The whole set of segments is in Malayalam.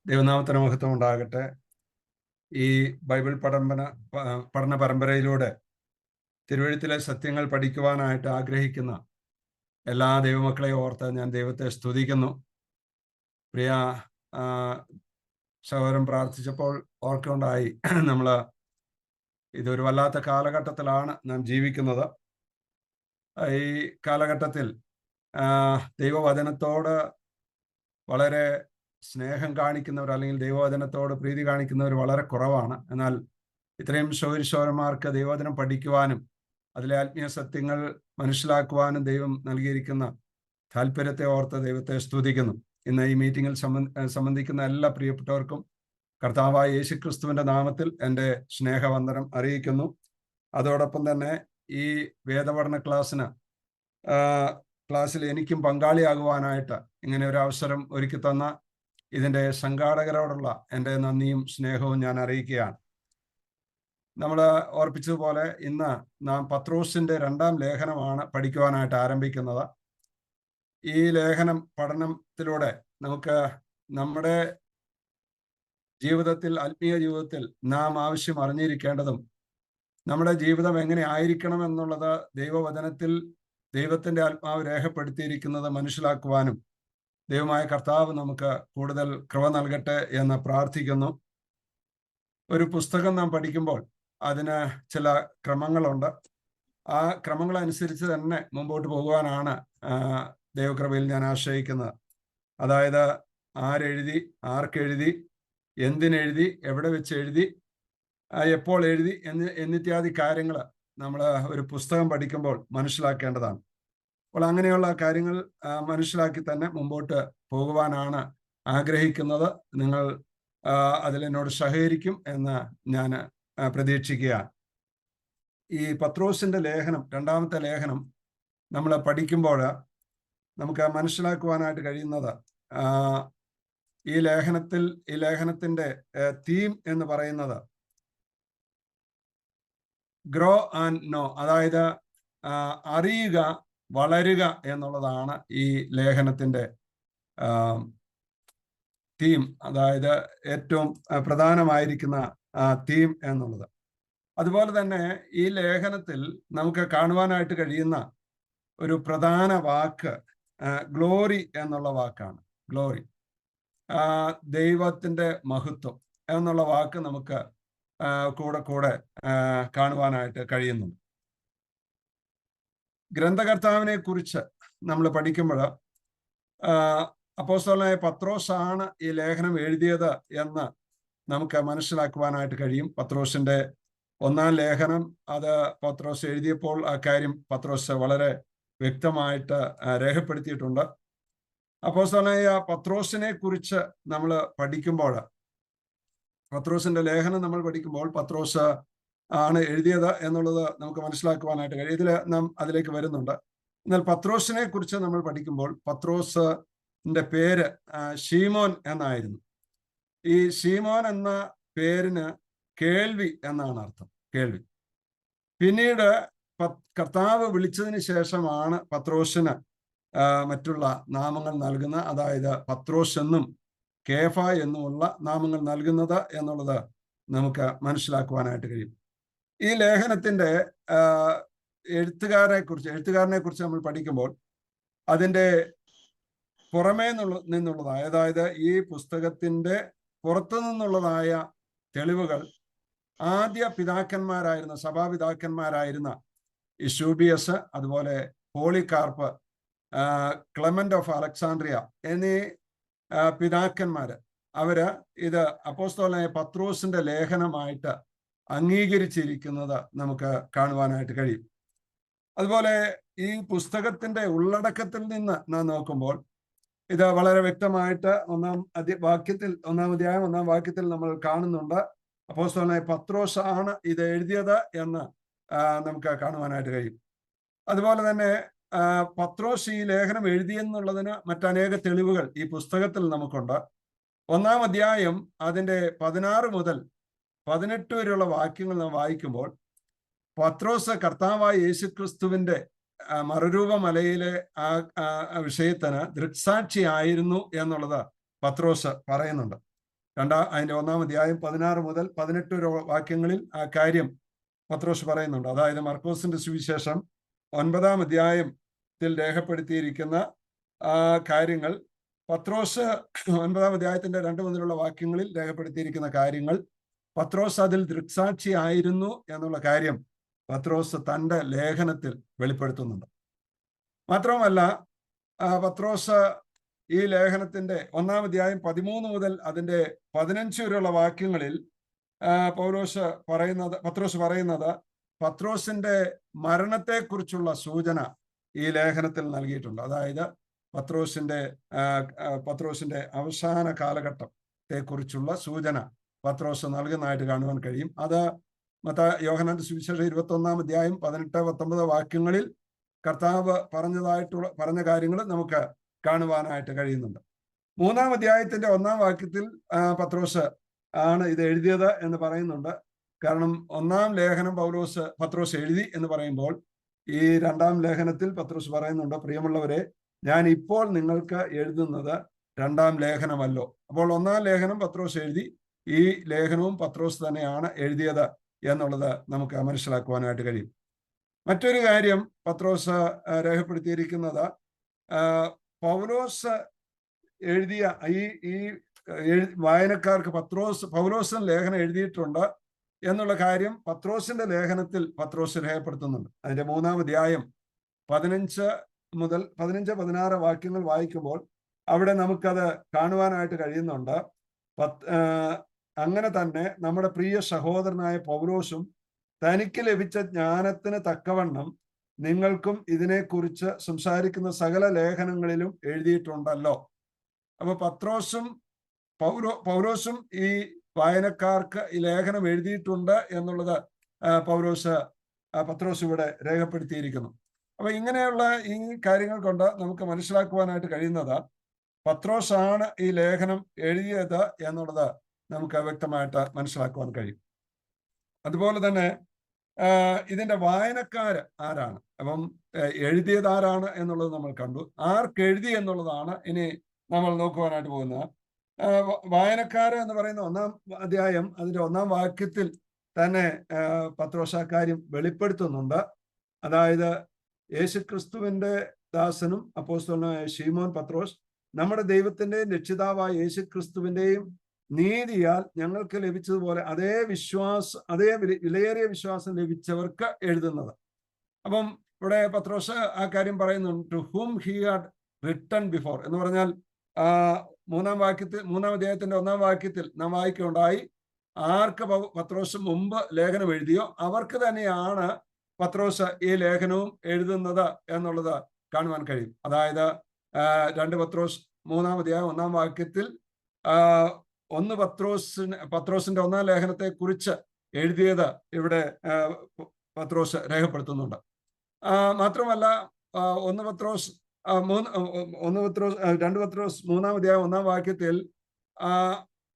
ദൈവനാമത്തിന് മഹത്വം ഉണ്ടാകട്ടെ. ഈ ബൈബിൾ പഠന പരമ്പരയിലൂടെ തിരുവെഴുത്തിലെ സത്യങ്ങൾ പഠിക്കുവാനായിട്ട് ആഗ്രഹിക്കുന്ന എല്ലാ ദൈവമക്കളെയും ഓർത്ത് ഞാൻ ദൈവത്തെ സ്തുതിക്കുന്നു. പ്രിയ സഹോദരൻ പ്രാർത്ഥിച്ചപ്പോൾ ഓർക്കുണ്ടായി, നമ്മൾ ഇതൊരു വല്ലാത്ത കാലഘട്ടത്തിലാണ് നാം ജീവിക്കുന്നത്. ഈ കാലഘട്ടത്തിൽ ദൈവവചനത്തോട് വളരെ സ്നേഹം കാണിക്കുന്നവർ അല്ലെങ്കിൽ ദൈവവചനത്തോട് പ്രീതി കാണിക്കുന്നവർ വളരെ കുറവാണ്. എന്നാൽ ഇത്രയും ശൗര്യശൗരന്മാർക്ക് ദൈവവചനം പഠിക്കുവാനും അതിലെ ആത്മീയ സത്യങ്ങൾ മനസ്സിലാക്കുവാനും ദൈവം നൽകിയിരിക്കുന്ന താല്പര്യത്തെ ഓർത്ത് ദൈവത്തെ സ്തുതിക്കുന്നു. ഇന്ന് ഈ മീറ്റിങ്ങിൽ സംബന്ധിക്കുന്ന എല്ലാ പ്രിയപ്പെട്ടവർക്കും കർത്താവായ യേശുക്രിസ്തുവിന്റെ നാമത്തിൽ എൻ്റെ സ്നേഹവന്ദനം അറിയിക്കുന്നു. അതോടൊപ്പം തന്നെ ഈ വേദപഠന ക്ലാസ്സിൽ എനിക്കും പങ്കാളിയാകുവാനായിട്ട് ഇങ്ങനെ ഒരു അവസരം ഒരുക്കി തന്ന ഇതിൻ്റെ സംഘാടകരോടുള്ള എൻ്റെ നന്ദിയും സ്നേഹവും ഞാൻ അറിയിക്കുകയാണ്. നമ്മൾ ഓർപ്പിച്ചതുപോലെ ഇന്ന് നാം പത്രോസിന്റെ 2-ാം ലേഖനമാണ് പഠിക്കുവാനായിട്ട് ആരംഭിക്കുന്നത്. ഈ ലേഖനം പഠനത്തിലൂടെ നമുക്ക് നമ്മുടെ ജീവിതത്തിൽ, ആത്മീയ ജീവിതത്തിൽ നാം ആവശ്യം അറിഞ്ഞിരിക്കേണ്ടതും നമ്മുടെ ജീവിതം എങ്ങനെ ആയിരിക്കണം എന്നുള്ളത് ദൈവവചനത്തിൽ ദൈവത്തിന്റെ ആത്മാവ് രേഖപ്പെടുത്തിയിരിക്കുന്നത് മനസ്സിലാക്കുവാനും ദൈവമായ കർത്താവ് നമുക്ക് കൂടുതൽ കൃപ നൽകട്ടെ എന്ന് പ്രാർത്ഥിക്കുന്നു. ഒരു പുസ്തകം നാം പഠിക്കുമ്പോൾ അതിന് ചില ക്രമങ്ങളുണ്ട്. ആ ക്രമങ്ങളനുസരിച്ച് തന്നെ മുമ്പോട്ട് പോകുവാനാണ് ദൈവകൃപയിൽ ഞാൻ ആശ്രയിക്കുന്നത്. അതായത് ആരെഴുതി, ആർക്കെഴുതി, എന്തിനെഴുതി, എവിടെ വെച്ച് എഴുതി, എപ്പോൾ എഴുതി എന്നിത്യാദി കാര്യങ്ങൾ നമ്മൾ ഒരു പുസ്തകം പഠിക്കുമ്പോൾ മനസ്സിലാക്കേണ്ടതാണ്. അപ്പോൾ അങ്ങനെയുള്ള കാര്യങ്ങൾ മനസ്സിലാക്കി തന്നെ മുമ്പോട്ട് പോകുവാനാണ് ആഗ്രഹിക്കുന്നത്. നിങ്ങൾ അതിലെന്നോട് സഹകരിക്കും എന്ന് ഞാൻ പ്രതീക്ഷിക്കുകയാണ്. ഈ പത്രോസിന്റെ ലേഖനം, 2-ാമത്തെ ലേഖനം നമ്മൾ പഠിക്കുമ്പോൾ നമുക്ക് മനസ്സിലാക്കുവാനായിട്ട് കഴിയുന്നത്, ഈ ലേഖനത്തിന്റെ തീം എന്ന് പറയുന്നത് ഗ്രോ ആൻഡ് നോ, അതായത് അറിയുക, വളരുക എന്നുള്ളതാണ് ഈ ലേഖനത്തിന്റെ തീം, അതായത് ഏറ്റവും പ്രധാനമായിരിക്കുന്ന തീം എന്നുള്ളത്. അതുപോലെ തന്നെ ഈ ലേഖനത്തിൽ നമുക്ക് കാണുവാനായിട്ട് കഴിയുന്ന ഒരു പ്രധാന വാക്ക് ഗ്ലോറി എന്നുള്ള വാക്കാണ്. ഗ്ലോറി, ദൈവത്തിന്റെ മഹത്വം എന്നുള്ള വാക്ക് നമുക്ക് കൂടെ കാണുവാനായിട്ട് കഴിയുന്നുണ്ട്. ഗ്രന്ഥകർത്താവിനെ കുറിച്ച് നമ്മൾ പഠിക്കുമ്പോൾ അപ്പോസ്തലനായ പത്രോസാണ് ഈ ലേഖനം എഴുതിയത് എന്ന് നമുക്ക് മനസ്സിലാക്കുവാനായിട്ട് കഴിയും. പത്രോസിന്റെ 1-ാം ലേഖനം അത് പത്രോസ് എഴുതിയപ്പോൾ ആ കാര്യം പത്രോസ് വളരെ വ്യക്തമായിട്ട് രേഖപ്പെടുത്തിയിട്ടുണ്ട്. അപ്പോസ്തലനായ പത്രോസിനെ കുറിച്ച് നമ്മൾ പഠിക്കുമ്പോൾ, പത്രോസിന്റെ ലേഖനം നമ്മൾ പഠിക്കുമ്പോൾ പത്രോസ് ആണ് എഴുതിയത് എന്നുള്ളത് നമുക്ക് മനസ്സിലാക്കുവാനായിട്ട് കഴിയും. ഇതിൽ നാം അതിലേക്ക് വരുന്നുണ്ട്. എന്നാൽ പത്രോസിനെ കുറിച്ച് നമ്മൾ പഠിക്കുമ്പോൾ പത്രോസിന്റെ പേര് ശീമോൻ എന്നായിരുന്നു. ഈ ശീമോൻ എന്ന പേരിന് കേൾവി എന്നാണ് അർത്ഥം, കേൾവി. പിന്നീട് കർത്താവ് വിളിച്ചതിന് ശേഷമാണ് പത്രോസിന് മറ്റുള്ള നാമങ്ങൾ നൽകുന്ന, അതായത് പത്രോസ് എന്നും കേഫ എന്നുമുള്ള നാമങ്ങൾ നൽകുന്നത് എന്നുള്ളത് നമുക്ക് മനസ്സിലാക്കുവാനായിട്ട് കഴിയും. ഈ ലേഖനത്തിന്റെ എഴുത്തുകാരനെ കുറിച്ച് നമ്മൾ പഠിക്കുമ്പോൾ അതിൻ്റെ പുറമേ നിന്നുള്ളതായ, അതായത് ഈ പുസ്തകത്തിന്റെ പുറത്തു നിന്നുള്ളതായ തെളിവുകൾ ആദ്യ പിതാക്കന്മാരായിരുന്ന, സഭാപിതാക്കന്മാരായിരുന്ന യൂബിയസ്, അതുപോലെ പോളികാർപ്പ്, ക്ലെമന്റ് ഓഫ് അലക്സാണ്ട്രിയ എന്നീ പിതാക്കന്മാര് അവര് ഇത് അപ്പോസ്തലനായ പത്രോസിന്റെ ലേഖനമായിട്ട് അംഗീകരിച്ചിരിക്കുന്നത് നമുക്ക് കാണുവാനായിട്ട് കഴിയും. അതുപോലെ ഈ പുസ്തകത്തിന്റെ ഉള്ളടക്കത്തിൽ നിന്ന് നാം നോക്കുമ്പോൾ ഇത് വളരെ വ്യക്തമായിട്ട് 1-ാം അധ്യായം 1-ാം വാക്യത്തിൽ നമ്മൾ കാണുന്നുണ്ട്. അപ്പോസ്തലനായ പത്രോസ് ആണ് ഇത് എഴുതിയത് എന്ന് നമുക്ക് കാണുവാനായിട്ട് കഴിയും. അതുപോലെ തന്നെ പത്രോസ് ഈ ലേഖനം എഴുതിയെന്നുള്ളതിന് മറ്റനേക തെളിവുകൾ ഈ പുസ്തകത്തിൽ നമുക്കുണ്ട്. 1-ാം അധ്യായം അതിൻ്റെ 16 മുതൽ 18 വരെയുള്ള വാക്യങ്ങൾ നാം വായിക്കുമ്പോൾ പത്രോസ് കർത്താവായ യേശുക്രിസ്തുവിന്റെ മറുരൂപ മലയിലെ ആ വിഷയത്തിന് ദൃക്സാക്ഷിയായിരുന്നു എന്നുള്ളത് പത്രോസ് പറയുന്നുണ്ട്. അതിന്റെ 1-ാം അധ്യായം 16 മുതൽ 18 വാക്യങ്ങളിൽ ആ കാര്യം പത്രോസ് പറയുന്നുണ്ട്. അതായത് മർക്കോസിന്റെ സുവിശേഷം 9-ാം അധ്യായത്തിൽ രേഖപ്പെടുത്തിയിരിക്കുന്ന ആ കാര്യങ്ങൾ പത്രോസ് 9-ാം അധ്യായത്തിന്റെ 2 മുതലുള്ള വാക്യങ്ങളിൽ രേഖപ്പെടുത്തിയിരിക്കുന്ന കാര്യങ്ങൾ പത്രോസ് അതിൽ ദൃക്സാക്ഷി ആയിരുന്നു എന്നുള്ള കാര്യം പത്രോസ് തന്റെ ലേഖനത്തിൽ വെളിപ്പെടുത്തുന്നുണ്ട്. മാത്രവുമല്ല പത്രോസ് ഈ ലേഖനത്തിന്റെ 1-ാം അധ്യായം 13 മുതൽ അതിന്റെ 15 വരെയുള്ള വാക്യങ്ങളിൽ പത്രോസ് പറയുന്നത് പത്രോസിന്റെ മരണത്തെക്കുറിച്ചുള്ള സൂചന ഈ ലേഖനത്തിൽ നൽകിയിട്ടുണ്ട്. അതായത് പത്രോസിന്റെ അവസാന കാലഘട്ടത്തെ കുറിച്ചുള്ള സൂചന പത്രോസ് നൽകുന്നതായിട്ട് കാണുവാൻ കഴിയും. അത് യോഹന്നാന്റെ സുവിശേഷം 21-ാം അധ്യായം 18-19 വാക്യങ്ങളിൽ കർത്താവ് പറഞ്ഞ കാര്യങ്ങൾ നമുക്ക് കാണുവാനായിട്ട് കഴിയുന്നുണ്ട്. 3-ാം അധ്യായത്തിന്റെ 1-ാം വാക്യത്തിൽ പത്രോസ് ആണ് ഇത് എഴുതിയത് എന്ന് പറയുന്നുണ്ട്. കാരണം 1-ാം ലേഖനം പത്രോസ് എഴുതി എന്ന് പറയുമ്പോൾ ഈ 2-ാം ലേഖനത്തിൽ പത്രോസ് പറയുന്നുണ്ട്, പ്രിയമുള്ളവരെ, ഞാൻ ഇപ്പോൾ നിങ്ങൾക്ക് എഴുതുന്നത് 2-ാം ലേഖനമല്ലോ. അപ്പോൾ 1-ാം ലേഖനം പത്രോസ് എഴുതി, ഈ ലേഖനവും പത്രോസ് തന്നെയാണ് എഴുതിയത് എന്നുള്ളത് നമുക്ക് മനസ്സിലാക്കുവാനായിട്ട് കഴിയും. മറ്റൊരു കാര്യം പത്രോസ് രേഖപ്പെടുത്തിയിരിക്കുന്നത് പൗലോസ് എഴുതിയ ഈ വായനക്കാർക്ക് പൗലോസ് ലേഖനം എഴുതിയിട്ടുണ്ട് എന്നുള്ള കാര്യം പത്രോസിന്റെ ലേഖനത്തിൽ പത്രോസ് രേഖപ്പെടുത്തുന്നുണ്ട്. അതിന്റെ 3-ാം അധ്യായം 15-16 വാക്യങ്ങൾ വായിക്കുമ്പോൾ അവിടെ നമുക്കത് കാണുവാനായിട്ട് കഴിയുന്നുണ്ട്. അങ്ങനെ തന്നെ നമ്മുടെ പ്രിയ സഹോദരനായ പൗലോസും തനിക്ക് ലഭിച്ച ജ്ഞാനത്തിന് തക്കവണ്ണം നിങ്ങൾക്കും ഇതിനെക്കുറിച്ച് സംസാരിക്കുന്ന സകല ലേഖനങ്ങളിലും എഴുതിയിട്ടുണ്ടല്ലോ. അപ്പൊ പൗലോസും ഈ വായനക്കാർക്ക് ഈ ലേഖനം എഴുതിയിട്ടുണ്ട് എന്നുള്ളത് പത്രോസ് ഇവിടെ രേഖപ്പെടുത്തിയിരിക്കുന്നു. അപ്പൊ ഇങ്ങനെയുള്ള ഈ കാര്യങ്ങൾ കൊണ്ട് നമുക്ക് മനസ്സിലാക്കുവാനായിട്ട് കഴിയുന്നത് പത്രോസാണ് ഈ ലേഖനം എഴുതിയത് എന്നുള്ളത് നമുക്ക് വ്യക്തമായിട്ട് മനസ്സിലാക്കുവാൻ കഴിയും. അതുപോലെ തന്നെ ഇതിന്റെ വായനക്കാര് ആരാണ്, അപ്പം എഴുതിയത് ആരാണ് എന്നുള്ളത് നമ്മൾ കണ്ടു. ആർക്കെഴുതി എന്നുള്ളതാണ് ഇനി നമ്മൾ നോക്കുവാനായിട്ട് പോകുന്നത്. വായനക്കാര് എന്ന് പറയുന്ന 1-ാം അധ്യായം അതിന്റെ 1-ാം വാക്യത്തിൽ തന്നെ പത്രോസ് കാര്യം വെളിപ്പെടുത്തുന്നുണ്ട്. അതായത് യേശുക്രിസ്തുവിന്റെ ദാസനും അപ്പോസ്തലനായ ശീമോൻ പത്രോസ്, നമ്മുടെ ദൈവത്തിന്റെയും രക്ഷിതാവായ യേശുക്രിസ്തുവിന്റെയും നീതിയാൽ ഞങ്ങൾക്ക് ലഭിച്ചതുപോലെ അതേ വിലയേറിയ വിശ്വാസം ലഭിച്ചവർക്ക് എഴുതുന്നത്. അപ്പം ഇവിടെ പത്രോസ് ആ കാര്യം പറയുന്നുണ്ട്, to whom he had written before എന്ന് പറഞ്ഞാൽ 3-ാം അധ്യായത്തിന്റെ 1-ാം വാക്യത്തിൽ നാം വായിക്കുകയുണ്ടായി, ആർക്ക് പത്രോസ് മുമ്പ് ലേഖനം എഴുതിയോ അവർക്ക് തന്നെയാണ് പത്രോസ് ഈ ലേഖനവും എഴുതുന്നത് എന്നുള്ളത് കാണുവാൻ കഴിയും. അതായത് 2 പത്രോസ് 3-ാം അധ്യായം 1-ാം വാക്യത്തിൽ പത്രോസിന്റെ 1-ാം ലേഖനത്തെ കുറിച്ച് എഴുതിയത് ഇവിടെ പത്രോസ് രേഖപ്പെടുത്തുന്നുണ്ട്. മാത്രമല്ല 2 പത്രോസ് 3-ാം അധ്യായം 1-ാം വാക്യത്തിൽ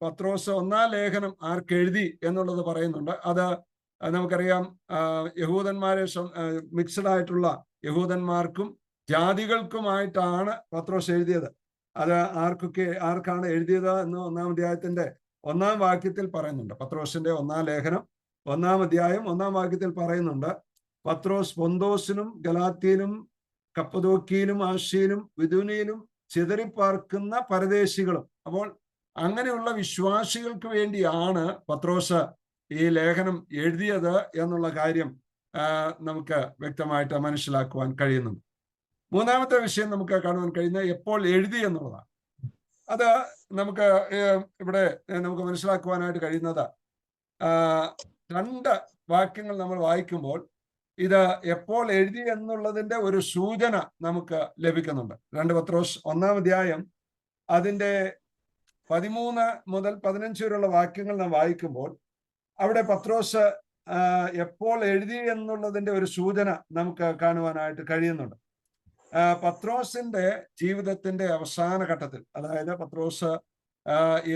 പത്രോസ് 1-ാം ലേഖനം ആർക്കെഴുതി എന്നുള്ളത് പറയുന്നുണ്ട്. അത് നമുക്കറിയാം, യഹൂദന്മാരെ മിക്സഡ് ആയിട്ടുള്ള യഹൂദന്മാർക്കും ജാതികൾക്കുമായിട്ടാണ് പത്രോസ് എഴുതിയത്. അത് ആർക്കാണ് എഴുതിയത് എന്ന് 1-ാം അധ്യായത്തിന്റെ 1-ാം വാക്യത്തിൽ പറയുന്നുണ്ട്. പത്രോസിന്റെ 1-ാം ലേഖനം 1-ാം അധ്യായം 1-ാം വാക്യത്തിൽ പറയുന്നുണ്ട്, പത്രോസ് പൊന്തോസിനും ഗലാത്യയിലും കപ്പദോക്കിയിലും ആശയിലും വിദുനയിലും ചിതറിപ്പാർക്കുന്ന പരദേശികളും. അപ്പോൾ അങ്ങനെയുള്ള വിശ്വാസികൾക്ക് വേണ്ടിയാണ് പത്രോസ് ഈ ലേഖനം എഴുതിയത് എന്നുള്ള കാര്യം നമുക്ക് വ്യക്തമായിട്ട് മനസ്സിലാക്കുവാൻ കഴിയുന്നുണ്ട്. 3-ാമത്തെ വിഷയം നമുക്ക് കാണുവാൻ കഴിയുന്നത് എപ്പോൾ എഴുതി എന്നുള്ളതാണ്. അത് നമുക്ക് ഇവിടെ നമുക്ക് മനസ്സിലാക്കുവാനായിട്ട് കഴിയുന്നത് 2 വാക്യങ്ങൾ നമ്മൾ വായിക്കുമ്പോൾ ഇത് എപ്പോൾ എഴുതി എന്നുള്ളതിന്റെ ഒരു സൂചന നമുക്ക് ലഭിക്കുന്നുണ്ട്. 2 പത്രോസ് 1-ാം അധ്യായം അതിന്റെ 13 മുതൽ 15 വരെയുള്ള വാക്യങ്ങൾ നാം വായിക്കുമ്പോൾ അവിടെ പത്രോസ് എപ്പോൾ എഴുതി എന്നുള്ളതിന്റെ ഒരു സൂചന നമുക്ക് കാണുവാനായിട്ട് കഴിയുന്നുണ്ട്. പത്രോസിന്റെ ജീവിതത്തിന്റെ അവസാന ഘട്ടത്തിൽ, അതായത് പത്രോസ് ഈ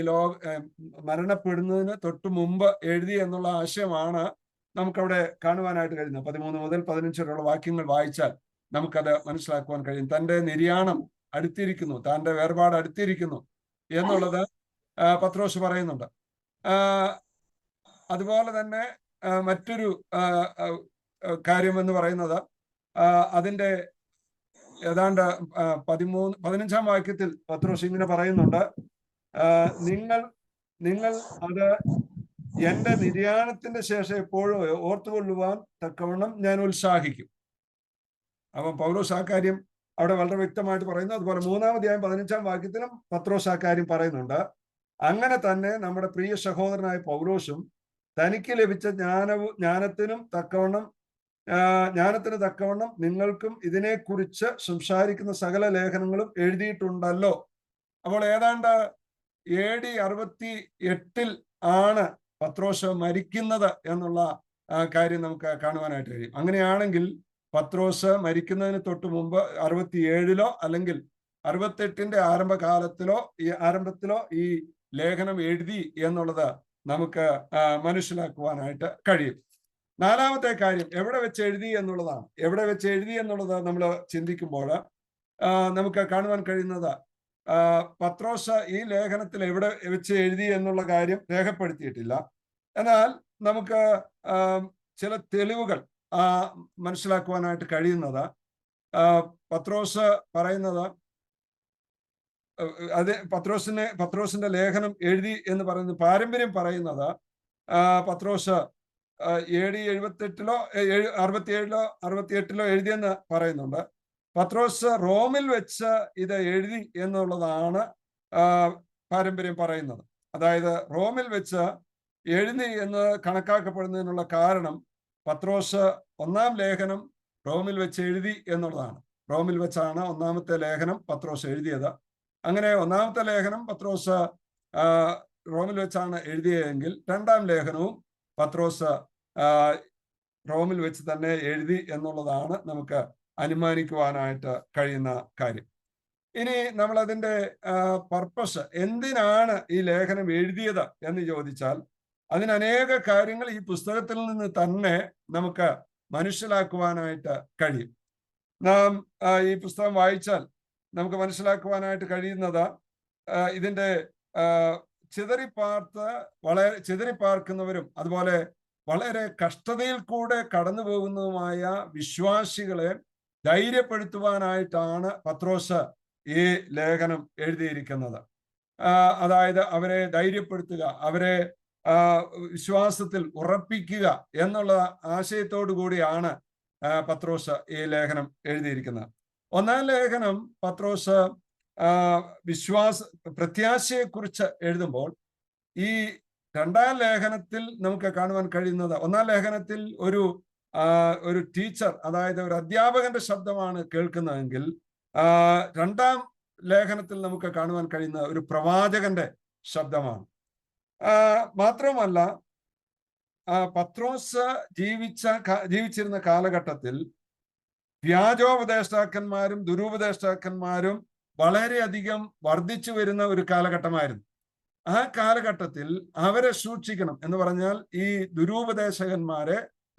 മരണപ്പെടുന്നതിന് തൊട്ട് മുമ്പ് എഴുതി എന്നുള്ള ആശയമാണ് നമുക്കവിടെ കാണുവാനായിട്ട് കഴിയുന്നത്. 13 മുതൽ 15 വരെയുള്ള വാക്യങ്ങൾ വായിച്ചാൽ നമുക്കത് മനസ്സിലാക്കുവാൻ കഴിയും. തന്റെ നിര്യാണം അടുത്തിരിക്കുന്നു, തന്റെ വേർപാട് അടുത്തിരിക്കുന്നു എന്നുള്ളത് പത്രോസ് പറയുന്നുണ്ട്. അതുപോലെ തന്നെ മറ്റൊരു കാര്യം എന്ന് പറയുന്നത് അതിൻ്റെ ഏതാണ്ട് 15-ാം വാക്യത്തിൽ പത്രോസ് ഇങ്ങനെ പറയുന്നുണ്ട്, നിങ്ങൾ അത് എന്റെ നിര്യാണത്തിന്റെ ശേഷം എപ്പോഴും ഓർത്തുകൊള്ളുവാൻ തക്കവണ്ണം ഞാൻ ഉത്സാഹിക്കും. അപ്പം പൗലോസ് ആ കാര്യം അവിടെ വളരെ വ്യക്തമായിട്ട് പറയുന്നു. അതുപോലെ 3-ാം അധ്യായം 15-ാം വാക്യത്തിലും പത്രോസ് ആ കാര്യം പറയുന്നുണ്ട്. അങ്ങനെ തന്നെ നമ്മുടെ പ്രിയ സഹോദരനായ പൗലോസും തനിക്ക് ലഭിച്ച ജ്ഞാനത്തിന് തക്കവണ്ണം നിങ്ങൾക്കും ഇതിനെക്കുറിച്ച് സംസാരിക്കുന്ന സകല ലേഖനങ്ങളും എഴുതിയിട്ടുണ്ടല്ലോ. അപ്പോൾ ഏതാണ്ട് AD 68 ആണ് പത്രോസ് മരിക്കുന്നത് എന്നുള്ള കാര്യം നമുക്ക് കാണുവാനായിട്ട് കഴിയും. അങ്ങനെയാണെങ്കിൽ പത്രോസ് മരിക്കുന്നതിന് തൊട്ട് മുമ്പ് 67-ലോ അല്ലെങ്കിൽ 68-ന്റെ ആരംഭത്തിലോ ഈ ലേഖനം എഴുതി എന്നുള്ളത് നമുക്ക് മനസ്സിലാക്കുവാനായിട്ട് കഴിയും. 4-ാമത്തെ കാര്യം എവിടെ വെച്ച് എഴുതി എന്നുള്ളതാണ്. എവിടെ വെച്ച് എഴുതി എന്നുള്ളത് നമ്മൾ ചിന്തിക്കുമ്പോൾ നമുക്ക് കാണുവാൻ കഴിയുന്നത്, പത്രോസ് ഈ ലേഖനത്തിൽ എവിടെ വെച്ച് എഴുതി എന്നുള്ള കാര്യം രേഖപ്പെടുത്തിയിട്ടില്ല. എന്നാൽ നമുക്ക് ചില തെളിവുകൾ മനസ്സിലാക്കുവാനായിട്ട് കഴിയുന്നത്, പത്രോസ് പറയുന്നത്, അത് പത്രോസിന്റെ ലേഖനം എഴുതി എന്ന് പറയുന്നത് പാരമ്പര്യം പറയുന്നത് പത്രോസ് AD 78-ലോ 67-ലോ 68-ലോ എഴുതിയെന്ന് പറയുന്നുണ്ട്. പത്രോസ് റോമിൽ വെച്ച് ഇത് എഴുതി എന്നുള്ളതാണ് പാരമ്പര്യം പറയുന്നത്. അതായത് റോമിൽ വെച്ച് എഴുതി എന്ന് കണക്കാക്കപ്പെടുന്നതിനുള്ള കാരണം പത്രോസ് 1-ാം ലേഖനം റോമിൽ വെച്ച് എഴുതി എന്നുള്ളതാണ്. റോമിൽ വെച്ചാണ് 1-ാമത്തെ ലേഖനം പത്രോസ് എഴുതിയത്. അങ്ങനെ 1-ാമത്തെ ലേഖനം പത്രോസ് റോമിൽ വെച്ചാണ് എഴുതിയതെങ്കിൽ 2-ാം ലേഖനവും പത്രോസ് റോമിൽ വെച്ച് തന്നെ എഴുതി എന്നുള്ളതാണ് നമുക്ക് അനുമാനിക്കുവാനായിട്ട് കഴിയുന്ന കാര്യം. ഇനി നമ്മൾ അതിൻ്റെ പർപ്പസ്, എന്തിനാണ് ഈ ലേഖനം എഴുതിയത് എന്ന് ചോദിച്ചാൽ, അതിന് അനേക കാര്യങ്ങൾ ഈ പുസ്തകത്തിൽ നിന്ന് തന്നെ നമുക്ക് മനസ്സിലാക്കുവാനായിട്ട് കഴിയും. നാം ഈ പുസ്തകം വായിച്ചാൽ നമുക്ക് മനസ്സിലാക്കുവാനായിട്ട് കഴിയുന്നത്, ഇതിൻ്റെ ചിതറിപ്പാർക്കുന്നവരും അതുപോലെ വളരെ കഷ്ടതയിൽ കൂടെ കടന്നു പോകുന്നതുമായ വിശ്വാസികളെ ധൈര്യപ്പെടുത്തുവാനായിട്ടാണ് പത്രോസ് ഈ ലേഖനം എഴുതിയിരിക്കുന്നത്. അതായത് അവരെ ധൈര്യപ്പെടുത്തുക, അവരെ വിശ്വാസത്തിൽ ഉറപ്പിക്കുക എന്നുള്ള ആശയത്തോടു കൂടിയാണ് പത്രോസ് ഈ ലേഖനം എഴുതിയിരിക്കുന്നത്. 1-ാം ലേഖനം പത്രോസ് പ്രത്യാശയെക്കുറിച്ച് എഴുതുമ്പോൾ, ഈ 2-ാം ലേഖനത്തിൽ നമുക്ക് കാണുവാൻ കഴിയുന്നത്, 1-ാം ലേഖനത്തിൽ ഒരു ടീച്ചർ, അതായത് ഒരു അധ്യാപകന്റെ ശബ്ദമാണ് കേൾക്കുന്നതെങ്കിൽ 2-ാം ലേഖനത്തിൽ നമുക്ക് കാണുവാൻ കഴിയുന്ന ഒരു പ്രവാചകന്റെ ശബ്ദമാണ്. മാത്രമല്ല, പത്രോസ് ജീവിച്ചിരുന്ന കാലഘട്ടത്തിൽ വ്യാജോപദേഷ്ടാക്കന്മാരും ദുരുപദേഷ്ടാക്കന്മാരും വളരെയധികം വർദ്ധിച്ചു വരുന്ന ഒരു കാലഘട്ടമായിരുന്നു. ആ കാലഘട്ടത്തിൽ അവരെ സൂക്ഷിക്കണം എന്ന് പറഞ്ഞാൽ, ഈ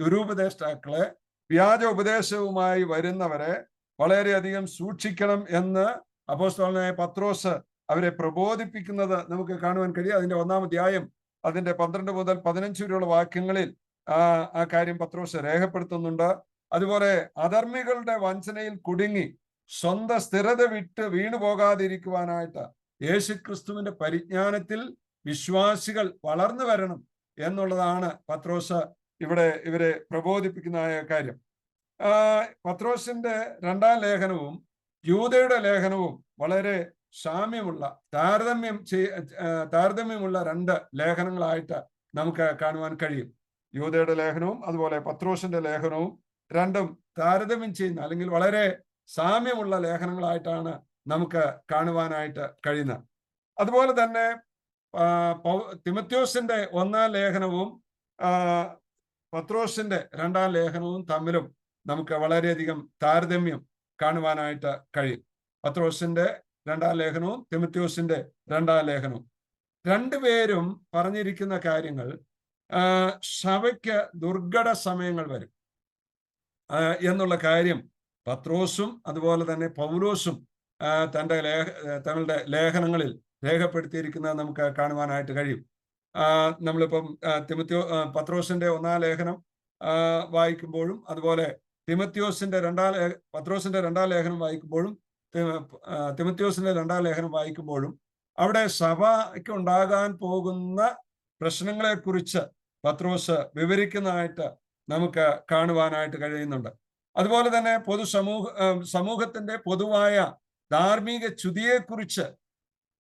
ദുരുപദേഷ്ടാക്കളെ, വ്യാജ ഉപദേശവുമായി വരുന്നവരെ വളരെയധികം സൂക്ഷിക്കണം എന്ന് അപ്പോസ്തലനായ പത്രോസ് അവരെ പ്രബോധിപ്പിക്കുന്നത് നമുക്ക് കാണുവാൻ കഴിയും. അതിന്റെ 1-ാം അധ്യായം അതിന്റെ 12 മുതൽ 15 വരെയുള്ള വാക്യങ്ങളിൽ ആ കാര്യം പത്രോസ് രേഖപ്പെടുത്തുന്നുണ്ട്. അതുപോലെ അധർമ്മികളുടെ വഞ്ചനയിൽ കുടുങ്ങി സ്വന്തം സ്ഥിരത വിട്ട് വീണു പോകാതിരിക്കുവാനായിട്ട് യേശുക്രിസ്തുവിന്റെ പരിജ്ഞാനത്തിൽ വിശ്വാസികൾ വളർന്നു വരണം എന്നുള്ളതാണ് പത്രോസ് ഇവരെ പ്രബോധിപ്പിക്കുന്ന ആയ കാര്യം. പത്രോസിന്റെ 2-ാം ലേഖനവും യൂദയുടെ ലേഖനവും വളരെ സാമ്യമുള്ള താരതമ്യമുള്ള 2 ലേഖനങ്ങളായിട്ട് നമുക്ക് കാണുവാൻ കഴിയും. യൂദയുടെ ലേഖനവും അതുപോലെ പത്രോസിന്റെ ലേഖനവും രണ്ടും താരതമ്യം ചെയ്യുന്ന അല്ലെങ്കിൽ വളരെ സാമ്യമുള്ള ലേഖനങ്ങളായിട്ടാണ് നമുക്ക് കാണുവാനായിട്ട് കഴിയുന്നത്. അതുപോലെ തന്നെ തിമത്യോസിന്റെ 1-ാം ലേഖനവും പത്രോസിന്റെ 2-ാം ലേഖനവും തമ്മിലും നമുക്ക് വളരെയധികം താരതമ്യം കാണുവാനായിട്ട് കഴിയും. പത്രോസിന്റെ 2-ാം ലേഖനവും തിമത്യോസിന്റെ 2-ാം ലേഖനവും രണ്ടുപേരും പറഞ്ഞിരിക്കുന്ന കാര്യങ്ങൾ, സഭയ്ക്ക് ദുർഘട സമയങ്ങൾ വരും എന്നുള്ള കാര്യം പത്രോസും അതുപോലെ തന്നെ പൗലോസും തങ്ങളുടെ ലേഖനങ്ങളിൽ രേഖപ്പെടുത്തിയിരിക്കുന്നത് നമുക്ക് കാണുവാനായിട്ട് കഴിയും. നമ്മളിപ്പം പത്രോസിന്റെ 1-ാം ലേഖനം വായിക്കുമ്പോഴും, അതുപോലെ പത്രോസിന്റെ 2-ാം ലേഖനം വായിക്കുമ്പോഴും, തിമത്യോസിന്റെ 2-ാം ലേഖനം വായിക്കുമ്പോഴും അവിടെ സഭയ്ക്ക് ഉണ്ടാകാൻ പോകുന്ന പ്രശ്നങ്ങളെ കുറിച്ച് പത്രോസ് വിവരിക്കുന്നതായിട്ട് നമുക്ക് കാണുവാനായിട്ട് കഴിയുന്നുണ്ട്. അതുപോലെ തന്നെ സമൂഹത്തിന്റെ പൊതുവായ ധാർമ്മിക ച്യുതിയെക്കുറിച്ച്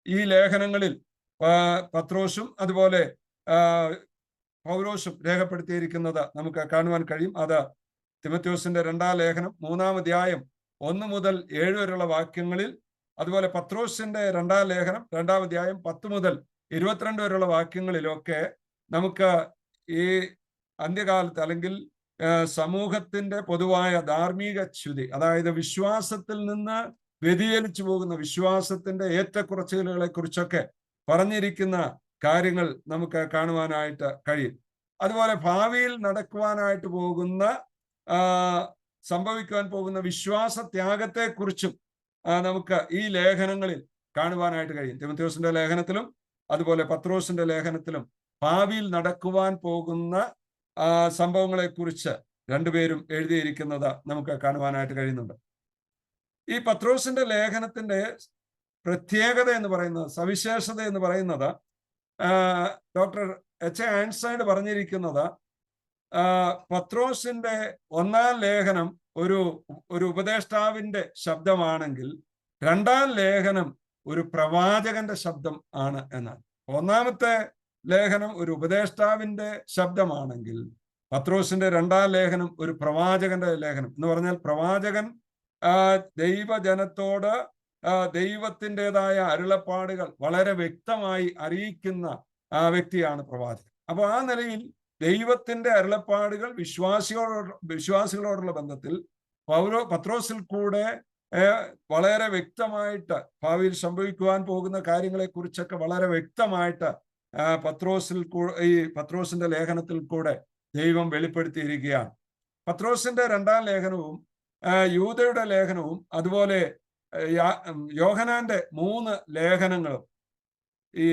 ഈ ലേഖനങ്ങളിൽ പത്രോസും അതുപോലെ പൗലോസും രേഖപ്പെടുത്തിയിരിക്കുന്നത് നമുക്ക് കാണുവാൻ കഴിയും. അത് തിമത്യോസിന്റെ 2-ാം ലേഖനം 3-ാം അധ്യായം 1 മുതൽ 7 വരെയുള്ള വാക്യങ്ങളിൽ, അതുപോലെ പത്രോസിന്റെ 2-ാം ലേഖനം 2-ാം അധ്യായം 10 മുതൽ 22 വരെയുള്ള വാക്യങ്ങളിലൊക്കെ നമുക്ക് ഈ അന്ത്യകാലത്ത് അല്ലെങ്കിൽ സമൂഹത്തിന്റെ പൊതുവായ ധാർമ്മിക ച്യുതി, അതായത് വിശ്വാസത്തിൽ നിന്ന് വ്യതിചലിച്ചു പോകുന്ന വിശ്വാസത്തിന്റെ ഏറ്റക്കുറച്ചിലുകളെ കുറിച്ചൊക്കെ പറഞ്ഞിരിക്കുന്ന കാര്യങ്ങൾ നമുക്ക് കാണുവാനായിട്ട് കഴിയും. അതുപോലെ ഭാവിയിൽ നടക്കുവാനായിട്ട് പോകുന്ന സംഭവിക്കുവാൻ പോകുന്ന വിശ്വാസ ത്യാഗത്തെക്കുറിച്ചും നമുക്ക് ഈ ലേഖനങ്ങളിൽ കാണുവാനായിട്ട് കഴിയും. തിമത്യോസിന്റെ ലേഖനത്തിലും അതുപോലെ പത്രോസിന്റെ ലേഖനത്തിലും ഭാവിയിൽ നടക്കുവാൻ പോകുന്ന സംഭവങ്ങളെക്കുറിച്ച് രണ്ടുപേരും എഴുതിയിരിക്കുന്നത് നമുക്ക് കാണുവാനായിട്ട് കഴിയുന്നുണ്ട്. ഈ പത്രോസിന്റെ ലേഖനത്തിന്റെ പ്രത്യേകത എന്ന് പറയുന്നത്, സവിശേഷത എന്ന് പറയുന്നത്, ഡോക്ടർ എച്ച് എ ആൻസൈഡ് പറഞ്ഞിരിക്കുന്നത്, പത്രോസിന്റെ 1-ാം ലേഖനം ഒരു ഉപദേഷ്ടാവിന്റെ ശബ്ദമാണെങ്കിൽ 2-ാം ലേഖനം ഒരു പ്രവാചകന്റെ ശബ്ദം ആണ് എന്നാണ്. 1-ാമത്തെ ലേഖനം ഒരു ഉപദേഷ്ടാവിന്റെ ശബ്ദമാണെങ്കിൽ പത്രോസിന്റെ 2-ാം ലേഖനം ഒരു പ്രവാചകന്റെ ലേഖനം എന്ന് പറഞ്ഞാൽ, പ്രവാചകൻ ദൈവജനത്തോട് ദൈവത്തിൻ്റെതായ അരുളപ്പാടുകൾ വളരെ വ്യക്തമായി അറിയിക്കുന്ന വ്യക്തിയാണ് പ്രവാചകൻ. അപ്പോൾ ആ നിലയിൽ ദൈവത്തിന്റെ അരുളപ്പാടുകൾ വിശ്വാസികളോടുള്ള ബന്ധത്തിൽ പത്രോസിൽ കൂടെ വളരെ വ്യക്തമായിട്ട് ഭാവിയിൽ സംഭവിക്കുവാൻ പോകുന്ന കാര്യങ്ങളെ കുറിച്ചൊക്കെ വളരെ വ്യക്തമായിട്ട് പത്രോസിന്റെ ലേഖനത്തിൽ കൂടെ ദൈവം വെളിപ്പെടുത്തിയിരിക്കുകയാണ്. പത്രോസിന്റെ 2-ാം ലേഖനവും യൂദയുടെ ലേഖനവും അതുപോലെ യോഹന്നാന്റെ 3 ലേഖനങ്ങളും ഈ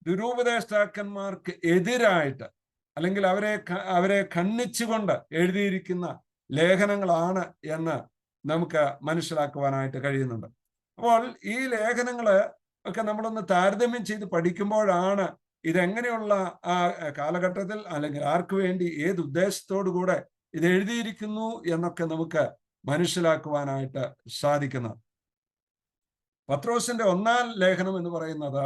ദുരുപദേഷ്ടാക്കന്മാർക്ക് എതിരായിട്ട് അല്ലെങ്കിൽ അവരെ ഖണ്ഡിച്ചുകൊണ്ട് എഴുതിയിരിക്കുന്ന ലേഖനങ്ങളാണ് എന്ന് നമുക്ക് മനസ്സിലാക്കുവാനായിട്ട് കഴിയുന്നുണ്ട്. അപ്പോൾ ഈ ലേഖനങ്ങള് ഒക്കെ നമ്മളൊന്ന് താരതമ്യം ചെയ്ത് പഠിക്കുമ്പോഴാണ് ഇതെങ്ങനെയുള്ള കാലഘട്ടത്തിൽ അല്ലെങ്കിൽ ആർക്ക് വേണ്ടി ഏത് ഉദ്ദേശത്തോടു കൂടെ ഇത് എഴുതിയിരിക്കുന്നു എന്നൊക്കെ നമുക്ക് മനസ്സിലാക്കുവാനായിട്ട് സാധിക്കുന്നത്. പത്രോസിന്റെ 1-ാം ലേഖനം എന്ന് പറയുന്നത്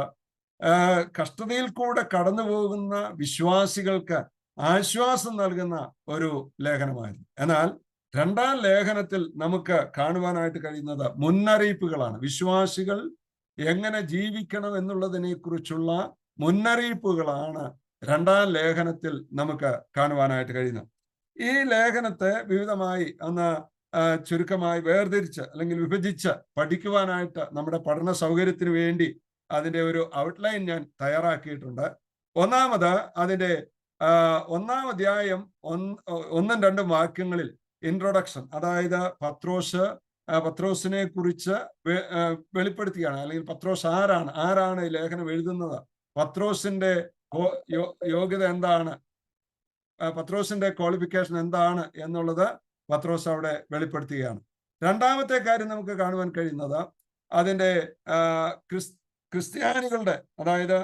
കഷ്ടതയിൽ കൂടെ കടന്നു പോകുന്ന വിശ്വാസികൾക്ക് ആശ്വാസം നൽകുന്ന ഒരു ലേഖനമായിരുന്നു. എന്നാൽ 2-ാം ലേഖനത്തിൽ നമുക്ക് കാണുവാനായിട്ട് കഴിയുന്നത് മുന്നറിയിപ്പുകളാണ്. വിശ്വാസികൾ എങ്ങനെ ജീവിക്കണം എന്നുള്ളതിനെ കുറിച്ചുള്ള മുന്നറിയിപ്പുകളാണ് 2-ാം ലേഖനത്തിൽ നമുക്ക് കാണുവാനായിട്ട് കഴിയുന്നത്. ഈ ലേഖനത്തെ വിവിധമായി ചുരുക്കമായി വേർതിരിച്ച് അല്ലെങ്കിൽ വിഭജിച്ച് പഠിക്കുവാനായിട്ട് നമ്മുടെ പഠന സൗകര്യത്തിന് വേണ്ടി അതിൻ്റെ ഒരു ഔട്ട്ലൈൻ ഞാൻ തയ്യാറാക്കിയിട്ടുണ്ട്. ഒന്നാമത് അതിൻ്റെ 1-ാം അധ്യായം 1-2 വാക്യങ്ങളിൽ ഇൻട്രൊഡക്ഷൻ, അതായത് പത്രോസിനെ കുറിച്ച് വെളിപ്പെടുത്തുകയാണ്. അല്ലെങ്കിൽ പത്രോസ് ആരാണ് ഈ ലേഖനം എഴുതുന്നത്, പത്രോസിന്റെ യോഗ്യത എന്താണ്, പത്രോസിന്റെ ക്വാളിഫിക്കേഷൻ എന്താണ് എന്നുള്ളത് പത്രോസ് അവിടെ വെളിപ്പെടുത്തുകയാണ്. 2-ാമത്തെ കാര്യം നമുക്ക് കാണുവാൻ കഴിയുന്നത് അതിൻ്റെ ക്രിസ്ത്യാനികളുടെ, അതായത്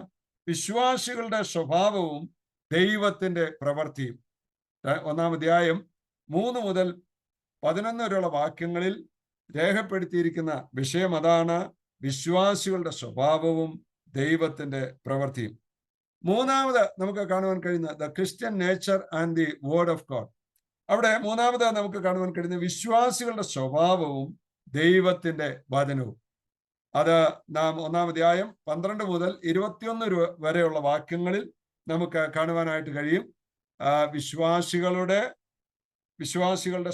വിശ്വാസികളുടെ സ്വഭാവവും ദൈവത്തിന്റെ പ്രവൃത്തിയും. 1-ാം അധ്യായം 3 മുതൽ 11 വരെയുള്ള വാക്യങ്ങളിൽ രേഖപ്പെടുത്തിയിരിക്കുന്ന വിഷയം അതാണ്, വിശ്വാസികളുടെ സ്വഭാവവും ദൈവത്തിന്റെ പ്രവൃത്തിയും. 3-ാമത് നമുക്ക് കാണുവാൻ കഴിയുന്ന the Christian nature and the word of God. അവിടെ 3-ാമത് നമുക്ക് കാണുവാൻ കഴിയുന്ന വിശ്വാസികളുടെ സ്വഭാവവും ദൈവത്തിന്റെ വചനവും. അത് നാം 1-ാം അധ്യായം 12 മുതൽ 21 വരെയുള്ള വാക്യങ്ങളിൽ നമുക്ക് കാണുവാനായിട്ട് കഴിയും. വിശ്വാസികളുടെ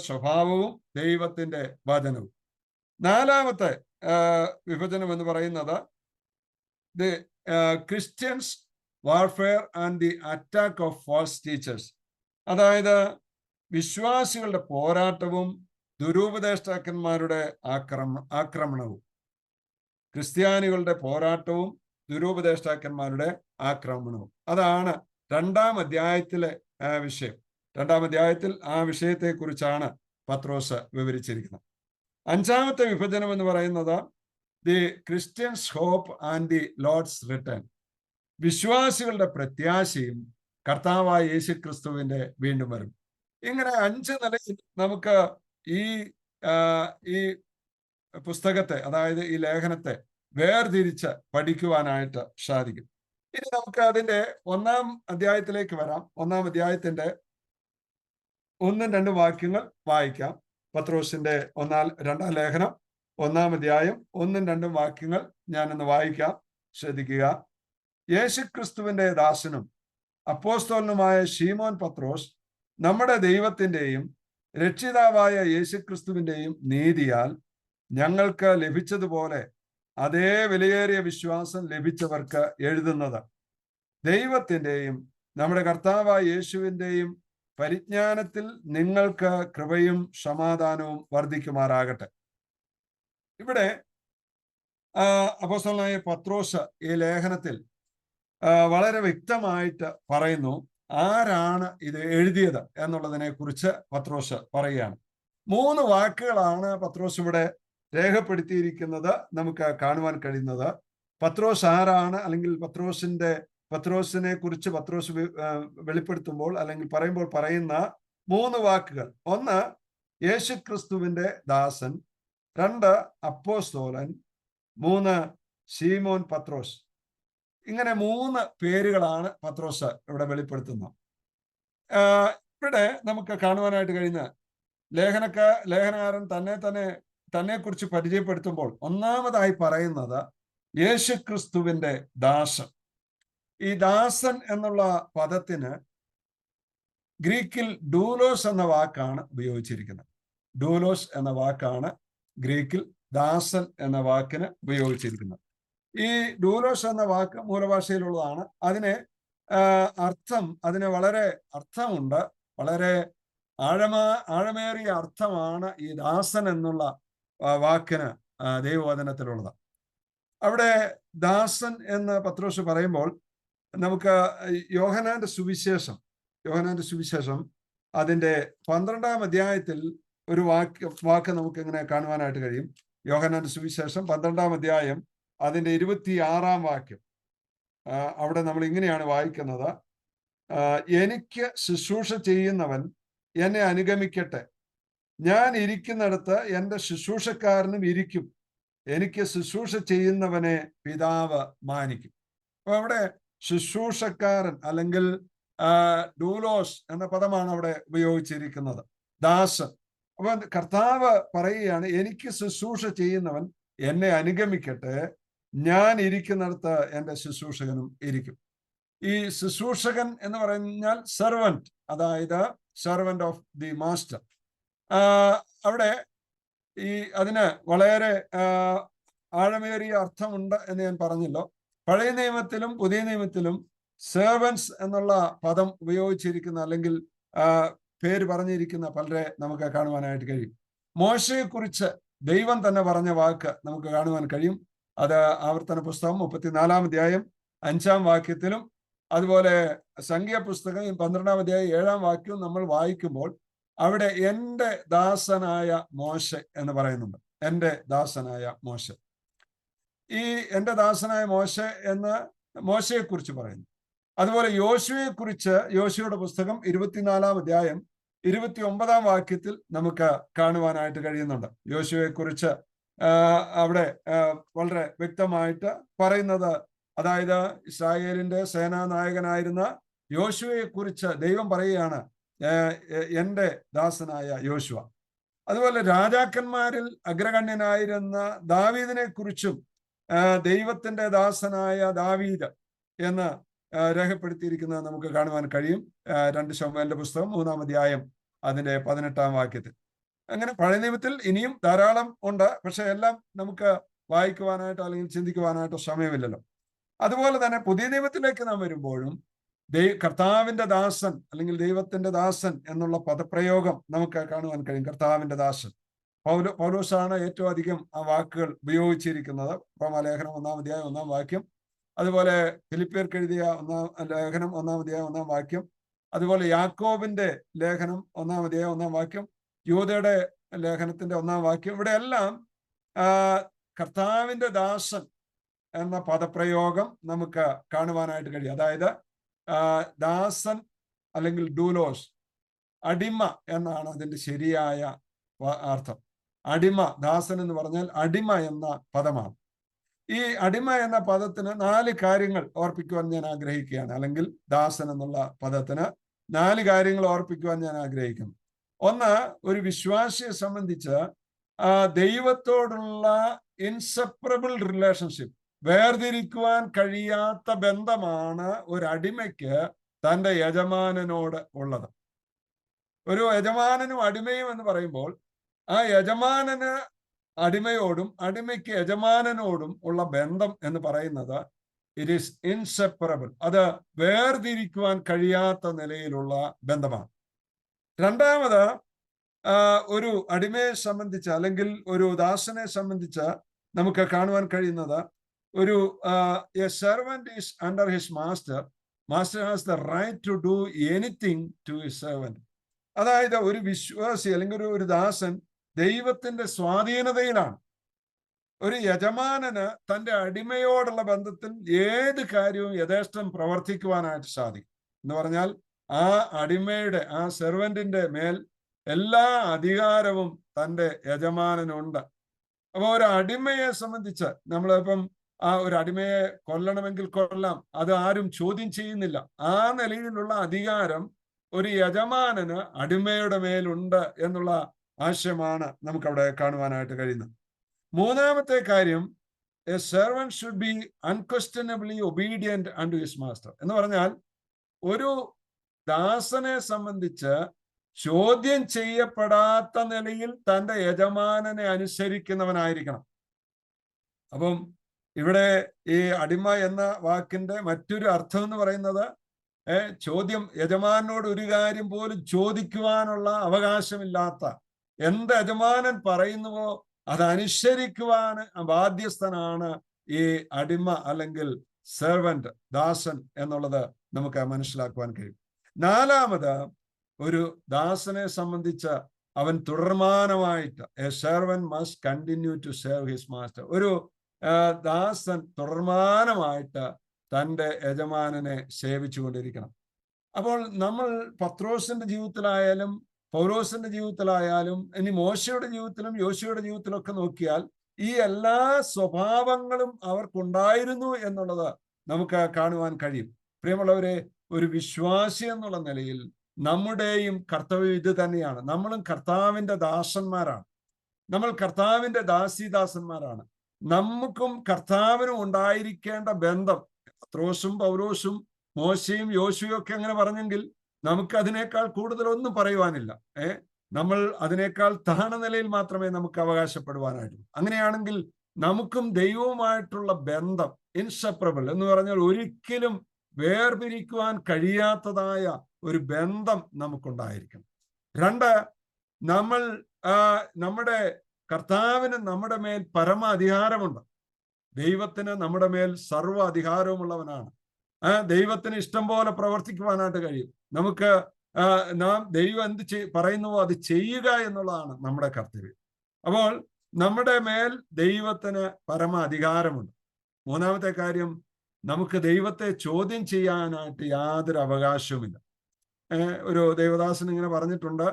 സ്വഭാവവും ദൈവത്തിന്റെ വചനവും. 4-ാമത്തെ വിഭജനം എന്ന് പറയുന്നത് the Christian's warfare and the attack of false teachers. അതായത് വിശ്വാസികളുടെ പോരാട്ടവും ദുരുപദേഷ്ടാക്കന്മാരുടെ ആക്രമണവും. ക്രിസ്ത്യാനികളുടെ പോരാട്ടവും ദുരുപദേഷ്ടാക്കന്മാരുടെ ആക്രമണവും. അതാണ് 2-ാം അധ്യായത്തിലെ വിഷയം. 2-ാം അധ്യായത്തിൽ ആ വിഷയത്തെക്കുറിച്ചാണ് പത്രോസ് വിവരിച്ചിരിക്കുന്നത്. 5-ാമത്തെ വിഭജനം എന്ന് പറയുന്നത് the Christian's hope and the Lord's return. വിശ്വാസികളുടെ പ്രത്യാശയും കർത്താവായ യേശു ക്രിസ്തുവിന്റെ വീണ്ടും വരും. ഇങ്ങനെ 5 നിലയിൽ നമുക്ക് ഈ പുസ്തകത്തെ, അതായത് ഈ ലേഖനത്തെ വേർതിരിച്ച് പഠിക്കുവാനായിട്ട് സാധിക്കും. ഇനി നമുക്ക് അതിന്റെ 1-ാം അധ്യായത്തിലേക്ക് വരാം. 1-ാം അധ്യായത്തിന്റെ 1-2 വാക്യങ്ങൾ വായിക്കാം. പത്രോസിന്റെ 2-ാം ലേഖനം 1-ാം അധ്യായം 1-2 വാക്യങ്ങൾ ഞാനൊന്ന് വായിക്കാം. ശ്രദ്ധിക്കുക. യേശുക്രിസ്തുവിന്റെ ദാസനും അപ്പോസ്തലനുമായ ശീമോൻ പത്രോസ്, നമ്മുടെ ദൈവത്തിന്റെയും രക്ഷിതാവായ യേശുക്രിസ്തുവിന്റെയും നീതിയാൽ ഞങ്ങൾക്ക് ലഭിച്ചതുപോലെ അതേ വിലയേറിയ വിശ്വാസം ലഭിച്ചവർക്ക് എഴുതുന്നത്, ദൈവത്തിന്റെയും നമ്മുടെ കർത്താവായ യേശുവിന്റെയും പരിജ്ഞാനത്തിൽ നിങ്ങൾക്ക് കൃപയും സമാധാനവും വർദ്ധിക്കുമാറാകട്ടെ. ഇവിടെ അപ്പോസ്തലനായ പത്രോസ് ഈ ലേഖനത്തിൽ വളരെ വ്യക്തമായിട്ട് പറയുന്നു ആരാണ് ഇത് എഴുതിയത് എന്നുള്ളതിനെ കുറിച്ച് പത്രോസ് പറയുകയാണ്. 3 വാക്കുകളാണ് പത്രോസ് ഇവിടെ രേഖപ്പെടുത്തിയിരിക്കുന്നത് നമുക്ക് കാണുവാൻ കഴിയുന്നത്. പത്രോസ് ആരാണ്, അല്ലെങ്കിൽ പത്രോസിനെ കുറിച്ച് പത്രോസ് വെളിപ്പെടുത്തുമ്പോൾ അല്ലെങ്കിൽ പറയുമ്പോൾ പറയുന്ന 3 വാക്കുകൾ. 1 യേശുക്രിസ്തുവിന്റെ ദാസൻ, 2 അപ്പോസ്തലൻ, 3 ശീമോൻ പത്രോസ്. ഇങ്ങനെ 3 പേരുകളാണ് പത്രോസ് ഇവിടെ വെളിപ്പെടുത്തുന്നത്. ഇവിടെ നമുക്ക് കാണുവാനായിട്ട് കഴിയുന്ന ലേഖനകാരൻ തന്നെ കുറിച്ച് പരിചയപ്പെടുത്തുമ്പോൾ ഒന്നാമതായി പറയുന്നത് യേശുക്രിസ്തുവിന്റെ ദാസൻ. ഈ ദാസൻ എന്നുള്ള പദത്തിന് ഗ്രീക്കിൽ ഡൂലോസ് എന്ന വാക്കാണ് ഉപയോഗിച്ചിരിക്കുന്നത്. ഡൂലോസ് എന്ന വാക്കാണ് ഗ്രീക്കിൽ ദാസൻ എന്ന വാക്കിന് ഉപയോഗിച്ചിരിക്കുന്നത്. ഈ ഡൂലോസ് എന്ന വാക്ക് മൂലഭാഷയിലുള്ളതാണ്. അതിന് വളരെ അർത്ഥമുണ്ട്. വളരെ ആഴമേറിയ അർത്ഥമാണ് ഈ ദാസൻ എന്നുള്ള വാക്കിന് ദൈവവചനത്തിലുള്ളത്. അവിടെ ദാസൻ എന്ന് പത്രോസ് പറയുമ്പോൾ നമുക്ക് യോഹന്നാന്റെ സുവിശേഷം അതിന്റെ 12-ാം അധ്യായത്തിൽ ഒരു വാക്ക് നമുക്ക് ഇങ്ങനെ കാണുവാനായിട്ട് കഴിയും. യോഹന്നാന്റെ സുവിശേഷം 12-ാം അധ്യായം അതിന്റെ 26-ാം വാക്യം. അവിടെ നമ്മൾ ഇങ്ങനെയാണ് വായിക്കുന്നത്: എനിക്ക് ശുശ്രൂഷ ചെയ്യുന്നവൻ എന്നെ അനുഗമിക്കട്ടെ, ഞാൻ ഇരിക്കുന്നിടത്ത് എൻ്റെ ശുശ്രൂഷക്കാരനും ഇരിക്കും, എനിക്ക് ശുശ്രൂഷ ചെയ്യുന്നവനെ പിതാവ് മാനിക്കും. അപ്പൊ അവിടെ ശുശ്രൂഷക്കാരൻ അല്ലെങ്കിൽ ഡൂലോസ് എന്ന പദമാണ് അവിടെ ഉപയോഗിച്ചിരിക്കുന്നത്, ദാസൻ. അപ്പൊ കർത്താവ് പറയുകയാണ്, എനിക്ക് ശുശ്രൂഷ ചെയ്യുന്നവൻ എന്നെ അനുഗമിക്കട്ടെ, ഞാൻ ഇരിക്കുന്നിടത്ത് എൻ്റെ ശുശ്രൂഷകനും ഇരിക്കും. ഈ ശുശ്രൂഷകൻ എന്ന് പറഞ്ഞാൽ സെർവന്റ്, അതായത് സെർവന്റ് ഓഫ് ദി മാസ്റ്റർ. അവിടെ അതിന് വളരെ ആഴമേറിയ അർത്ഥമുണ്ട് എന്ന് ഞാൻ പറഞ്ഞല്ലോ. പഴയ നിയമത്തിലും പുതിയ നിയമത്തിലും സെർവൻസ് എന്നുള്ള പദം ഉപയോഗിച്ചിരിക്കുന്ന അല്ലെങ്കിൽ പേര് പറഞ്ഞിരിക്കുന്ന പലരെ നമുക്ക് കാണുവാനായിട്ട് കഴിയും. മോശയെക്കുറിച്ച് ദൈവം തന്നെ പറഞ്ഞ വാക്ക് നമുക്ക് കാണുവാൻ കഴിയും. അത് ആവർത്തന പുസ്തകം 34-ാം അധ്യായം 5-ാം വാക്യത്തിലും അതുപോലെ സംഖ്യാപുസ്തകം 12-ാം അധ്യായം 7-ാം വാക്യവും നമ്മൾ വായിക്കുമ്പോൾ അവിടെ എൻ്റെ ദാസനായ മോശെ എന്ന് പറയുന്നുണ്ട്. എൻ്റെ ദാസനായ മോശെ. ഈ എൻ്റെ ദാസനായ മോശെ എന്ന് മോശയെക്കുറിച്ച് പറയുന്നു. അതുപോലെ യോശുവയെക്കുറിച്ച് യോശുവയുടെ പുസ്തകം 24-ാം അധ്യായം 29-ാം വാക്യത്തിൽ നമുക്ക് കാണുവാനായിട്ട് കഴിയുന്നുണ്ട്. യോശുവയെക്കുറിച്ച് അവിടെ വളരെ വ്യക്തമായിട്ട് പറയുന്നത്, അതായത് ഇസ്രായേലിന്റെ സേനാനായകനായിരുന്ന യോശുവയെക്കുറിച്ച് ദൈവം പറയുകയാണ്, എൻ്റെ ദാസനായ യോശുവ. അതുപോലെ രാജാക്കന്മാരിൽ അഗ്രഗണ്യനായിരുന്ന ദാവീദിനെ കുറിച്ചും ദൈവത്തിന്റെ ദാസനായ ദാവീദ് എന്ന് രേഖപ്പെടുത്തിയിരിക്കുന്നത് നമുക്ക് കാണുവാൻ കഴിയും. 2 ശമൂവേലിന്റെ പുസ്തകം 3-ാം അധ്യായം അതിന്റെ 18-ാം വാക്യത്തിൽ. അങ്ങനെ പഴയ നിയമത്തിൽ ഇനിയും ധാരാളം ഉണ്ട്, പക്ഷെ എല്ലാം നമുക്ക് വായിക്കുവാനായിട്ടോ അല്ലെങ്കിൽ ചിന്തിക്കുവാനായിട്ടോ സമയമില്ലല്ലോ. അതുപോലെ തന്നെ പുതിയ നിയമത്തിലേക്ക് നാം വരുമ്പോഴും കർത്താവിന്റെ ദാസൻ അല്ലെങ്കിൽ ദൈവത്തിന്റെ ദാസൻ എന്നുള്ള പദപ്രയോഗം നമുക്ക് കാണുവാൻ കഴിയും. കർത്താവിന്റെ ദാസൻ പൗലോസാണ് ഏറ്റവും അധികം ആ വാക്കുകൾ ഉപയോഗിച്ചിരിക്കുന്നത്. റോമാലേഖനം 1-ാം അധ്യായം 1-ാം വാക്യം. അതുപോലെ ഫിലിപ്പിയർക്ക് എഴുതിയ ലേഖനം 1-ാം അധ്യായം 1-ാം വാക്യം, അതുപോലെ യാക്കോബിന്റെ ലേഖനം 1-ാം അധ്യായം 1-ാം വാക്യം, യൂദയുടെ ലേഖനത്തിന്റെ 1-ാം വാക്യം, ഇവിടെ എല്ലാം കർത്താവിന്റെ ദാസൻ എന്ന പദപ്രയോഗം നമുക്ക് കാണുവാനായിട്ട് കഴിയും. അതായത് ദാസൻ അല്ലെങ്കിൽ ഡൂലോസ്, അടിമ എന്നാണ് അതിന്റെ ശരിയായ അർത്ഥം. അടിമ, ദാസൻ എന്ന് പറഞ്ഞാൽ അടിമ എന്ന പദമാണ്. ഈ അടിമ എന്ന പദത്തിന് 4 കാര്യങ്ങൾ ഓർപ്പിക്കുവാൻ ഞാൻ ആഗ്രഹിക്കുകയാണ്. അല്ലെങ്കിൽ ദാസൻ എന്നുള്ള പദത്തിന് 4 കാര്യങ്ങൾ ഓർപ്പിക്കുവാൻ ഞാൻ ആഗ്രഹിക്കുന്നു. ഒന്ന്, ഒരു വിശ്വാസിയെ സംബന്ധിച്ച് ദൈവത്തോടുള്ള ഇൻസെപ്പറബിൾ റിലേഷൻഷിപ്പ്, വേർതിരിക്കുവാൻ കഴിയാത്ത ബന്ധമാണ് ഒരു അടിമയ്ക്ക് തൻ്റെ യജമാനനോട് ഉള്ളത്. ഒരു യജമാനനും അടിമയും എന്ന് പറയുമ്പോൾ ആ യജമാനന് അടിമയോടും അടിമയ്ക്ക് യജമാനനോടും ഉള്ള ബന്ധം എന്ന് പറയുന്നത് ഇറ്റ് ഈസ് ഇൻസെപ്പറബിൾ. അത് വേർതിരിക്കുവാൻ കഴിയാത്ത നിലയിലുള്ള ബന്ധമാണ്. രണ്ടാമത്, ഒരു അടിമയെ സംബന്ധിച്ച് അല്ലെങ്കിൽ ഒരു ദാസനെ സംബന്ധിച്ച് നമുക്ക് കാണുവാൻ കഴിയുന്നത്, ഒരു a servant is under his master, master has the right to do anything to his servant. അതായത് ഒരു വിശ്വാസി അല്ലെങ്കിൽ ഒരു ദാസൻ ദൈവത്തിന്റെ സ്വാധീനതയിലാണ്. ഒരു യജമാനന് തൻ്റെ അടിമയോടുള്ള ബന്ധത്തിൽ ഏത് കാര്യവും യഥേഷ്ടം പ്രവർത്തിക്കുവാനായിട്ട് സാധിക്കും. എന്ന് പറഞ്ഞാൽ ആ അടിമയുടെ, ആ സെർവന്റിന്റെ മേൽ എല്ലാ അധികാരവും തൻ്റെ യജമാനനുണ്ട്. അപ്പോൾ ഒരു അടിമയെ സംബന്ധിച്ച് നമ്മളിപ്പം ആ ഒരു അടിമയെ കൊല്ലണമെങ്കിൽ കൊല്ലാം, അത് ആരും ചോദ്യം ചെയ്യുന്നില്ല. ആ നിലയിലുള്ള അധികാരം ഒരു യജമാനന് അടിമയുടെ മേലുണ്ട് എന്നുള്ള ആശയമാണ് നമുക്കവിടെ കാണുവാനായിട്ട് കഴിയുന്നത്. മൂന്നാമത്തെ കാര്യം, a servant should be unquestionably obedient unto his master. എന്ന് പറഞ്ഞാൽ ഒരു ദാസനെ സംബന്ധിച്ച് ചോദ്യം ചെയ്യപ്പെടാത്ത നിലയിൽ തൻ്റെ യജമാനനെ അനുസരിക്കുന്നവനായിരിക്കണം. അപ്പം ഇവിടെ ഈ അടിമ എന്ന വാക്കിന്റെ മറ്റൊരു അർത്ഥം എന്ന് പറയുന്നത്, ചോദ്യം, യജമാനോട് ഒരു കാര്യം പോലും ചോദിക്കുവാനുള്ള അവകാശമില്ലാത്ത, എന്ത് യജമാനൻ പറയുന്നുവോ അതനുസരിക്കുവാൻ ബാധ്യസ്ഥനാണ് ഈ അടിമ അല്ലെങ്കിൽ സെർവന്റ്, ദാസൻ എന്നുള്ളത് നമുക്ക് മനസ്സിലാക്കുവാൻ കഴിയും. നാലാമത്, ഒരു ദാസനെ സംബന്ധിച്ച് അവൻ തുടർമാനമായിട്ട്, a servant must continue to serve his master. ഒരു ദാസൻ തുടർമാനമായിട്ട് തൻ്റെ യജമാനനെ സേവിച്ചു കൊണ്ടിരിക്കണം. അപ്പോൾ നമ്മൾ പത്രോസിന്റെ ജീവിതത്തിലായാലും പൗലോസിന്റെ ജീവിതത്തിലായാലും ഇനി മോശയുടെ ജീവിതത്തിലും യോശുവയുടെ ജീവിതത്തിലും ഒക്കെ നോക്കിയാൽ ഈ എല്ലാ സ്വഭാവങ്ങളും അവർക്കുണ്ടായിരുന്നു എന്നുള്ളത് നമുക്ക് കാണുവാൻ കഴിയും. പ്രിയമുള്ളവരെ, ഒരു വിശ്വാസി എന്നുള്ള നിലയിൽ നമ്മുടെയും കർത്തവ്യം ഇത് തന്നെയാണ്. നമ്മളും കർത്താവിന്റെ ദാസന്മാരാണ്, നമ്മൾ കർത്താവിന്റെ ദാസീദാസന്മാരാണ്. നമുക്കും കർത്താവിനും ഉണ്ടായിരിക്കേണ്ട ബന്ധം, പത്രോസും പൗലോസും മോശയും യോശുവയും ഒക്കെ അങ്ങനെ പറഞ്ഞെങ്കിൽ നമുക്ക് അതിനേക്കാൾ കൂടുതലൊന്നും പറയുവാനില്ല. നമ്മൾ അതിനേക്കാൾ താണ നിലയിൽ മാത്രമേ നമുക്ക് അവകാശപ്പെടുവാനായിട്ടുള്ളൂ. അങ്ങനെയാണെങ്കിൽ നമുക്കും ദൈവവുമായിട്ടുള്ള ബന്ധം ഇൻസെപ്പറബിൾ എന്ന് പറഞ്ഞാൽ ഒരിക്കലും വേർപിരിക്കുവാൻ കഴിയാത്തതായ ഒരു ബന്ധം നമുക്കുണ്ടായിരിക്കണം. രണ്ട്, നമ്മൾ നമ്മുടെ കർത്താവിന് നമ്മുടെ മേൽ പരമ അധികാരമുണ്ട്. ദൈവത്തിന് നമ്മുടെ മേൽ സർവ്വ അധികാരവുമുള്ളവനാണ്. ദൈവത്തിന് ഇഷ്ടം പോലെ പ്രവർത്തിക്കുവാനായിട്ട് കഴിയും. നമുക്ക് നാം ദൈവം എന്ത് പറയുന്നുവോ അത് ചെയ്യുക എന്നുള്ളതാണ് നമ്മുടെ കർത്തവ്യം. അപ്പോൾ നമ്മുടെ മേൽ ദൈവത്തിന് പരമ അധികാരമുണ്ട്. മൂന്നാമത്തെ കാര്യം, നമുക്ക് ദൈവത്തെ ചോദ്യം ചെയ്യാനായിട്ട് യാതൊരു അവകാശവുമില്ല. ഒരു ദേവദാസൻ ഇങ്ങനെ പറഞ്ഞിട്ടുണ്ട്,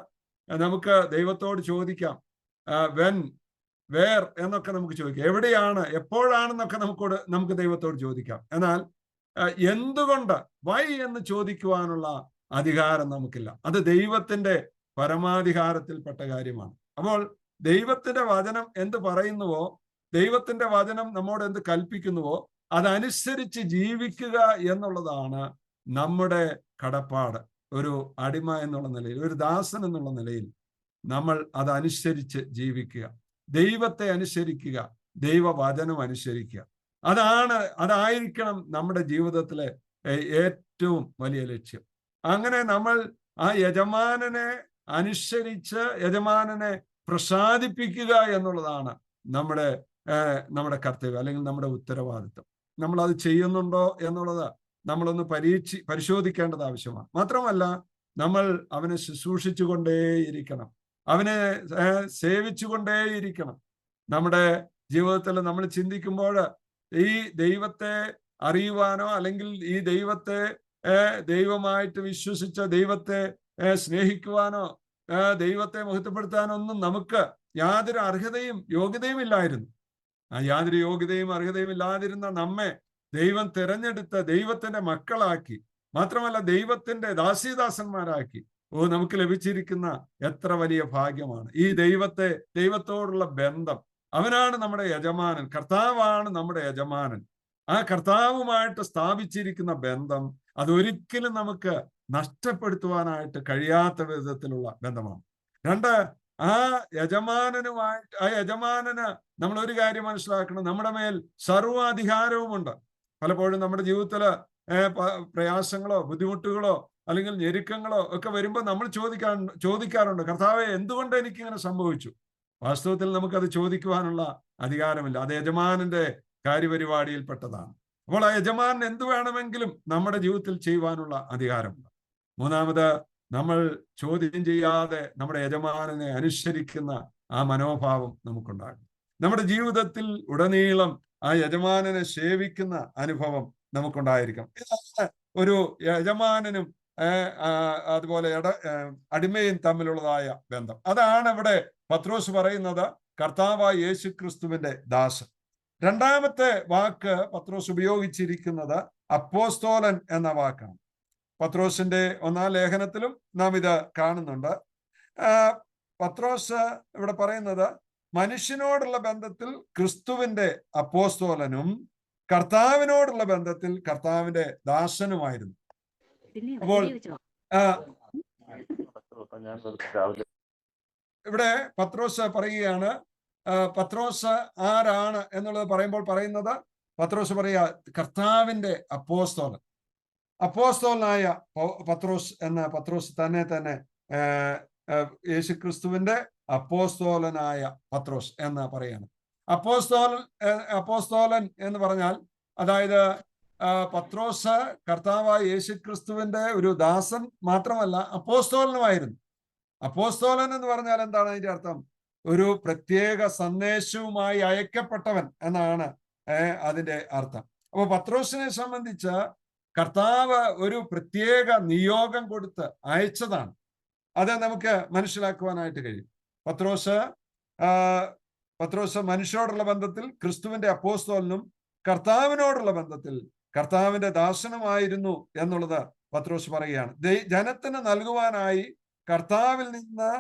നമുക്ക് ദൈവത്തോട് ചോദിക്കാം, വെൻ, വേർ എന്നൊക്കെ നമുക്ക് ചോദിക്കാം, എവിടെയാണ്, എപ്പോഴാണെന്നൊക്കെ നമുക്ക് ദൈവത്തോട് ചോദിക്കാം. എന്നാൽ എന്തുകൊണ്ട്, വൈ എന്ന് ചോദിക്കുവാനുള്ള അധികാരം നമുക്കില്ല. അത് ദൈവത്തിന്റെ പരമാധികാരത്തിൽപ്പെട്ട കാര്യമാണ്. അപ്പോൾ ദൈവത്തിന്റെ വചനം എന്ത് പറയുന്നുവോ, ദൈവത്തിന്റെ വചനം നമ്മോട് എന്ത് കൽപ്പിക്കുന്നുവോ അതനുസരിച്ച് ജീവിക്കുക എന്നുള്ളതാണ് നമ്മുടെ കടപ്പാട്. ഒരു അടിമ എന്നുള്ള നിലയിൽ, ഒരു ദാസൻ എന്നുള്ള നിലയിൽ നമ്മൾ അതനുസരിച്ച് ജീവിക്കുക, ദൈവത്തെ അനുസരിക്കുക, ദൈവവചനം അനുസരിക്കുക. അതായിരിക്കണം നമ്മുടെ ജീവിതത്തിലെ ഏറ്റവും വലിയ ലക്ഷ്യം. അങ്ങനെ നമ്മൾ ആ യജമാനനെ അനുസരിച്ച് യജമാനനെ പ്രസാദിപ്പിക്കുക എന്നുള്ളതാണ് നമ്മുടെ കർത്തവ്യം അല്ലെങ്കിൽ നമ്മുടെ ഉത്തരവാദിത്വം. നമ്മൾ അത് ചെയ്യുന്നുണ്ടോ എന്നുള്ളത് നമ്മളൊന്ന് പരിശോധിക്കേണ്ടത് ആവശ്യമാണ്. മാത്രമല്ല, നമ്മൾ അവനെ ശുശ്രൂഷിച്ചുകൊണ്ടേയിരിക്കണം, അവനെ സേവിച്ചുകൊണ്ടേയിരിക്കണം. നമ്മുടെ ജീവിതത്തിൽ നമ്മൾ ചിന്തിക്കുമ്പോൾ ഈ ദൈവത്തെ അറിയുവാനോ അല്ലെങ്കിൽ ഈ ദൈവത്തെ ദൈവമായിട്ട് വിശ്വസിച്ച ദൈവത്തെ സ്നേഹിക്കുവാനോ ദൈവത്തെ മഹത്വപ്പെടുത്താനോ ഒന്നും നമുക്ക് യാതൊരു അർഹതയും യോഗ്യതയും ഇല്ലായിരുന്നു. ആ യാതൊരു യോഗ്യതയും അർഹതയും ഇല്ലാതിരുന്ന നമ്മെ ദൈവം തിരഞ്ഞെടുത്ത് ദൈവത്തിന്റെ മക്കളാക്കി, മാത്രമല്ല ദൈവത്തിന്റെ ദാസീദാസന്മാരാക്കി. നമുക്ക് ലഭിച്ചിരിക്കുന്ന എത്ര വലിയ ഭാഗ്യമാണ്! ഈ ദൈവത്തോടുള്ള ബന്ധം, അവനാണ് നമ്മുടെ യജമാനൻ, കർത്താവാണ് നമ്മുടെ യജമാനൻ. ആ കർത്താവുമായിട്ട് സ്ഥാപിച്ചിരിക്കുന്ന ബന്ധം അതൊരിക്കലും നമുക്ക് നഷ്ടപ്പെടുത്തുവാനായിട്ട് കഴിയാത്ത വിധത്തിലുള്ള ബന്ധമാണ്. രണ്ട്, ആ യജമാനന് നമ്മൾ ഒരു കാര്യം മനസ്സിലാക്കണം, നമ്മുടെ മേൽ സർവാധികാരവുമുണ്ട്. പലപ്പോഴും നമ്മുടെ ജീവിതത്തില് പ്രയാസങ്ങളോ ബുദ്ധിമുട്ടുകളോ അല്ലെങ്കിൽ ഞെരുക്കങ്ങളോ ഒക്കെ വരുമ്പോൾ നമ്മൾ ചോദിക്കാറുണ്ട്, കർത്താവേ, എന്തുകൊണ്ട് എനിക്കിങ്ങനെ സംഭവിച്ചു? വാസ്തവത്തിൽ നമുക്കത് ചോദിക്കുവാനുള്ള അധികാരമില്ല. അത് യജമാനന്റെ കാര്യപരിപാടിയിൽപ്പെട്ടതാണ്. അപ്പോൾ ആ യജമാനൻ എന്ത് വേണമെങ്കിലും നമ്മുടെ ജീവിതത്തിൽ ചെയ്യുവാനുള്ള അധികാരമുണ്ട്. മൂന്നാമത്, നമ്മൾ ചോദ്യം ചെയ്യാതെ നമ്മുടെ യജമാനനെ അനുസരിക്കുന്ന ആ മനോഭാവം നമുക്കുണ്ടാകും. നമ്മുടെ ജീവിതത്തിൽ ഉടനീളം ആ യജമാനനെ സേവിക്കുന്ന അനുഭവം നമുക്കുണ്ടായിരിക്കും. ഇതാണ് ഒരു യജമാനനും അതുപോലെ അടിമയും തമ്മിലുള്ളതായ ബന്ധം. അതാണ് ഇവിടെ പത്രോസ് പറയുന്നത്, കർത്താവായ യേശു ക്രിസ്തുവിന്റെ ദാസൻ. രണ്ടാമത്തെ വാക്ക് പത്രോസ് ഉപയോഗിച്ചിരിക്കുന്നത് അപ്പോസ്തോലൻ എന്ന വാക്കാണ്. പത്രോസിന്റെ 1-ാം ലേഖനത്തിലും നാം ഇത് കാണുന്നുണ്ട്. പത്രോസ് ഇവിടെ പറയുന്നത് മനുഷ്യനോടുള്ള ബന്ധത്തിൽ ക്രിസ്തുവിന്റെ അപ്പോസ്തോലനും കർത്താവിനോടുള്ള ബന്ധത്തിൽ കർത്താവിന്റെ ദാസനുമായിരുന്നു. അപ്പോൾ ഇവിടെ പത്രോസ് പറയുകയാണ്, പത്രോസ് ആരാണ് എന്നുള്ളത് പറയുമ്പോൾ പറയുന്നത്, പത്രോസ് പറയുക കർത്താവിന്റെ അപ്പോസ്തോലനായ പത്രോസ് എന്ന പത്രോസ് തന്നെ യേശുക്രിസ്തുവിന്റെ അപ്പോസ്തോലനായ പത്രോസ് എന്ന് പറയാണ്. അപ്പോസ്തോലൻ എന്ന് പറഞ്ഞാൽ, അതായത് പത്രോസ് കർത്താവായ യേശുക്രിസ്തുവിന്റെ ഒരു ദാസൻ മാത്രമല്ല, അപ്പോസ്തോലനുമായിരുന്നു. അപ്പോസ്തോലൻ എന്ന് പറഞ്ഞാൽ എന്താണ് അതിന്റെ അർത്ഥം? ഒരു പ്രത്യേക സന്ദേശവുമായി അയക്കപ്പെട്ടവൻ എന്നാണ് അതിന്റെ അർത്ഥം. അപ്പൊ പത്രോസിനെ സംബന്ധിച്ച് കർത്താവ് ഒരു പ്രത്യേക നിയോഗം കൊടുത്ത് അയച്ചതാണ്. അത് നമുക്ക് മനസ്സിലാക്കുവാനായിട്ട് കഴിയും. പത്രോസ് മനുഷ്യരോടുള്ള ബന്ധത്തിൽ ക്രിസ്തുവിന്റെ അപ്പോസ്തോലനും കർത്താവിനോടുള്ള ബന്ധത്തിൽ കർത്താവിന്റെ ദാസനുമായിരുന്നു എന്നുള്ളത് പത്രോസ് പറയുകയാണ്. ജനത്തിന് നൽകുവാനായി കർത്താവിൽ നിന്ന്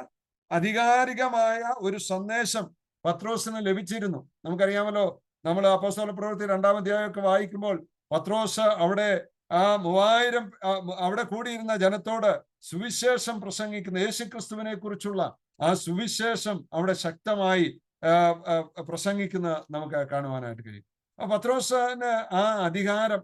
ആധികാരികമായ ഒരു സന്ദേശം പത്രോസിന് ലഭിച്ചിരുന്നു. നമുക്കറിയാമല്ലോ, നമ്മൾ അപ്പോസ്തല പ്രവൃത്തി 2-ാം അധ്യായമൊക്കെ വായിക്കുമ്പോൾ പത്രോസ് അവിടെ ആ 3000 അവിടെ കൂടിയിരുന്ന ജനത്തോട് സുവിശേഷം പ്രസംഗിക്കുന്ന, യേശുക്രിസ്തുവിനെ കുറിച്ചുള്ള ആ സുവിശേഷം അവിടെ ശക്തമായി പ്രസംഗിക്കുന്ന നമുക്ക് കാണുവാനായിട്ട് കഴിയും. പത്രോസിന് ആ അധികാരം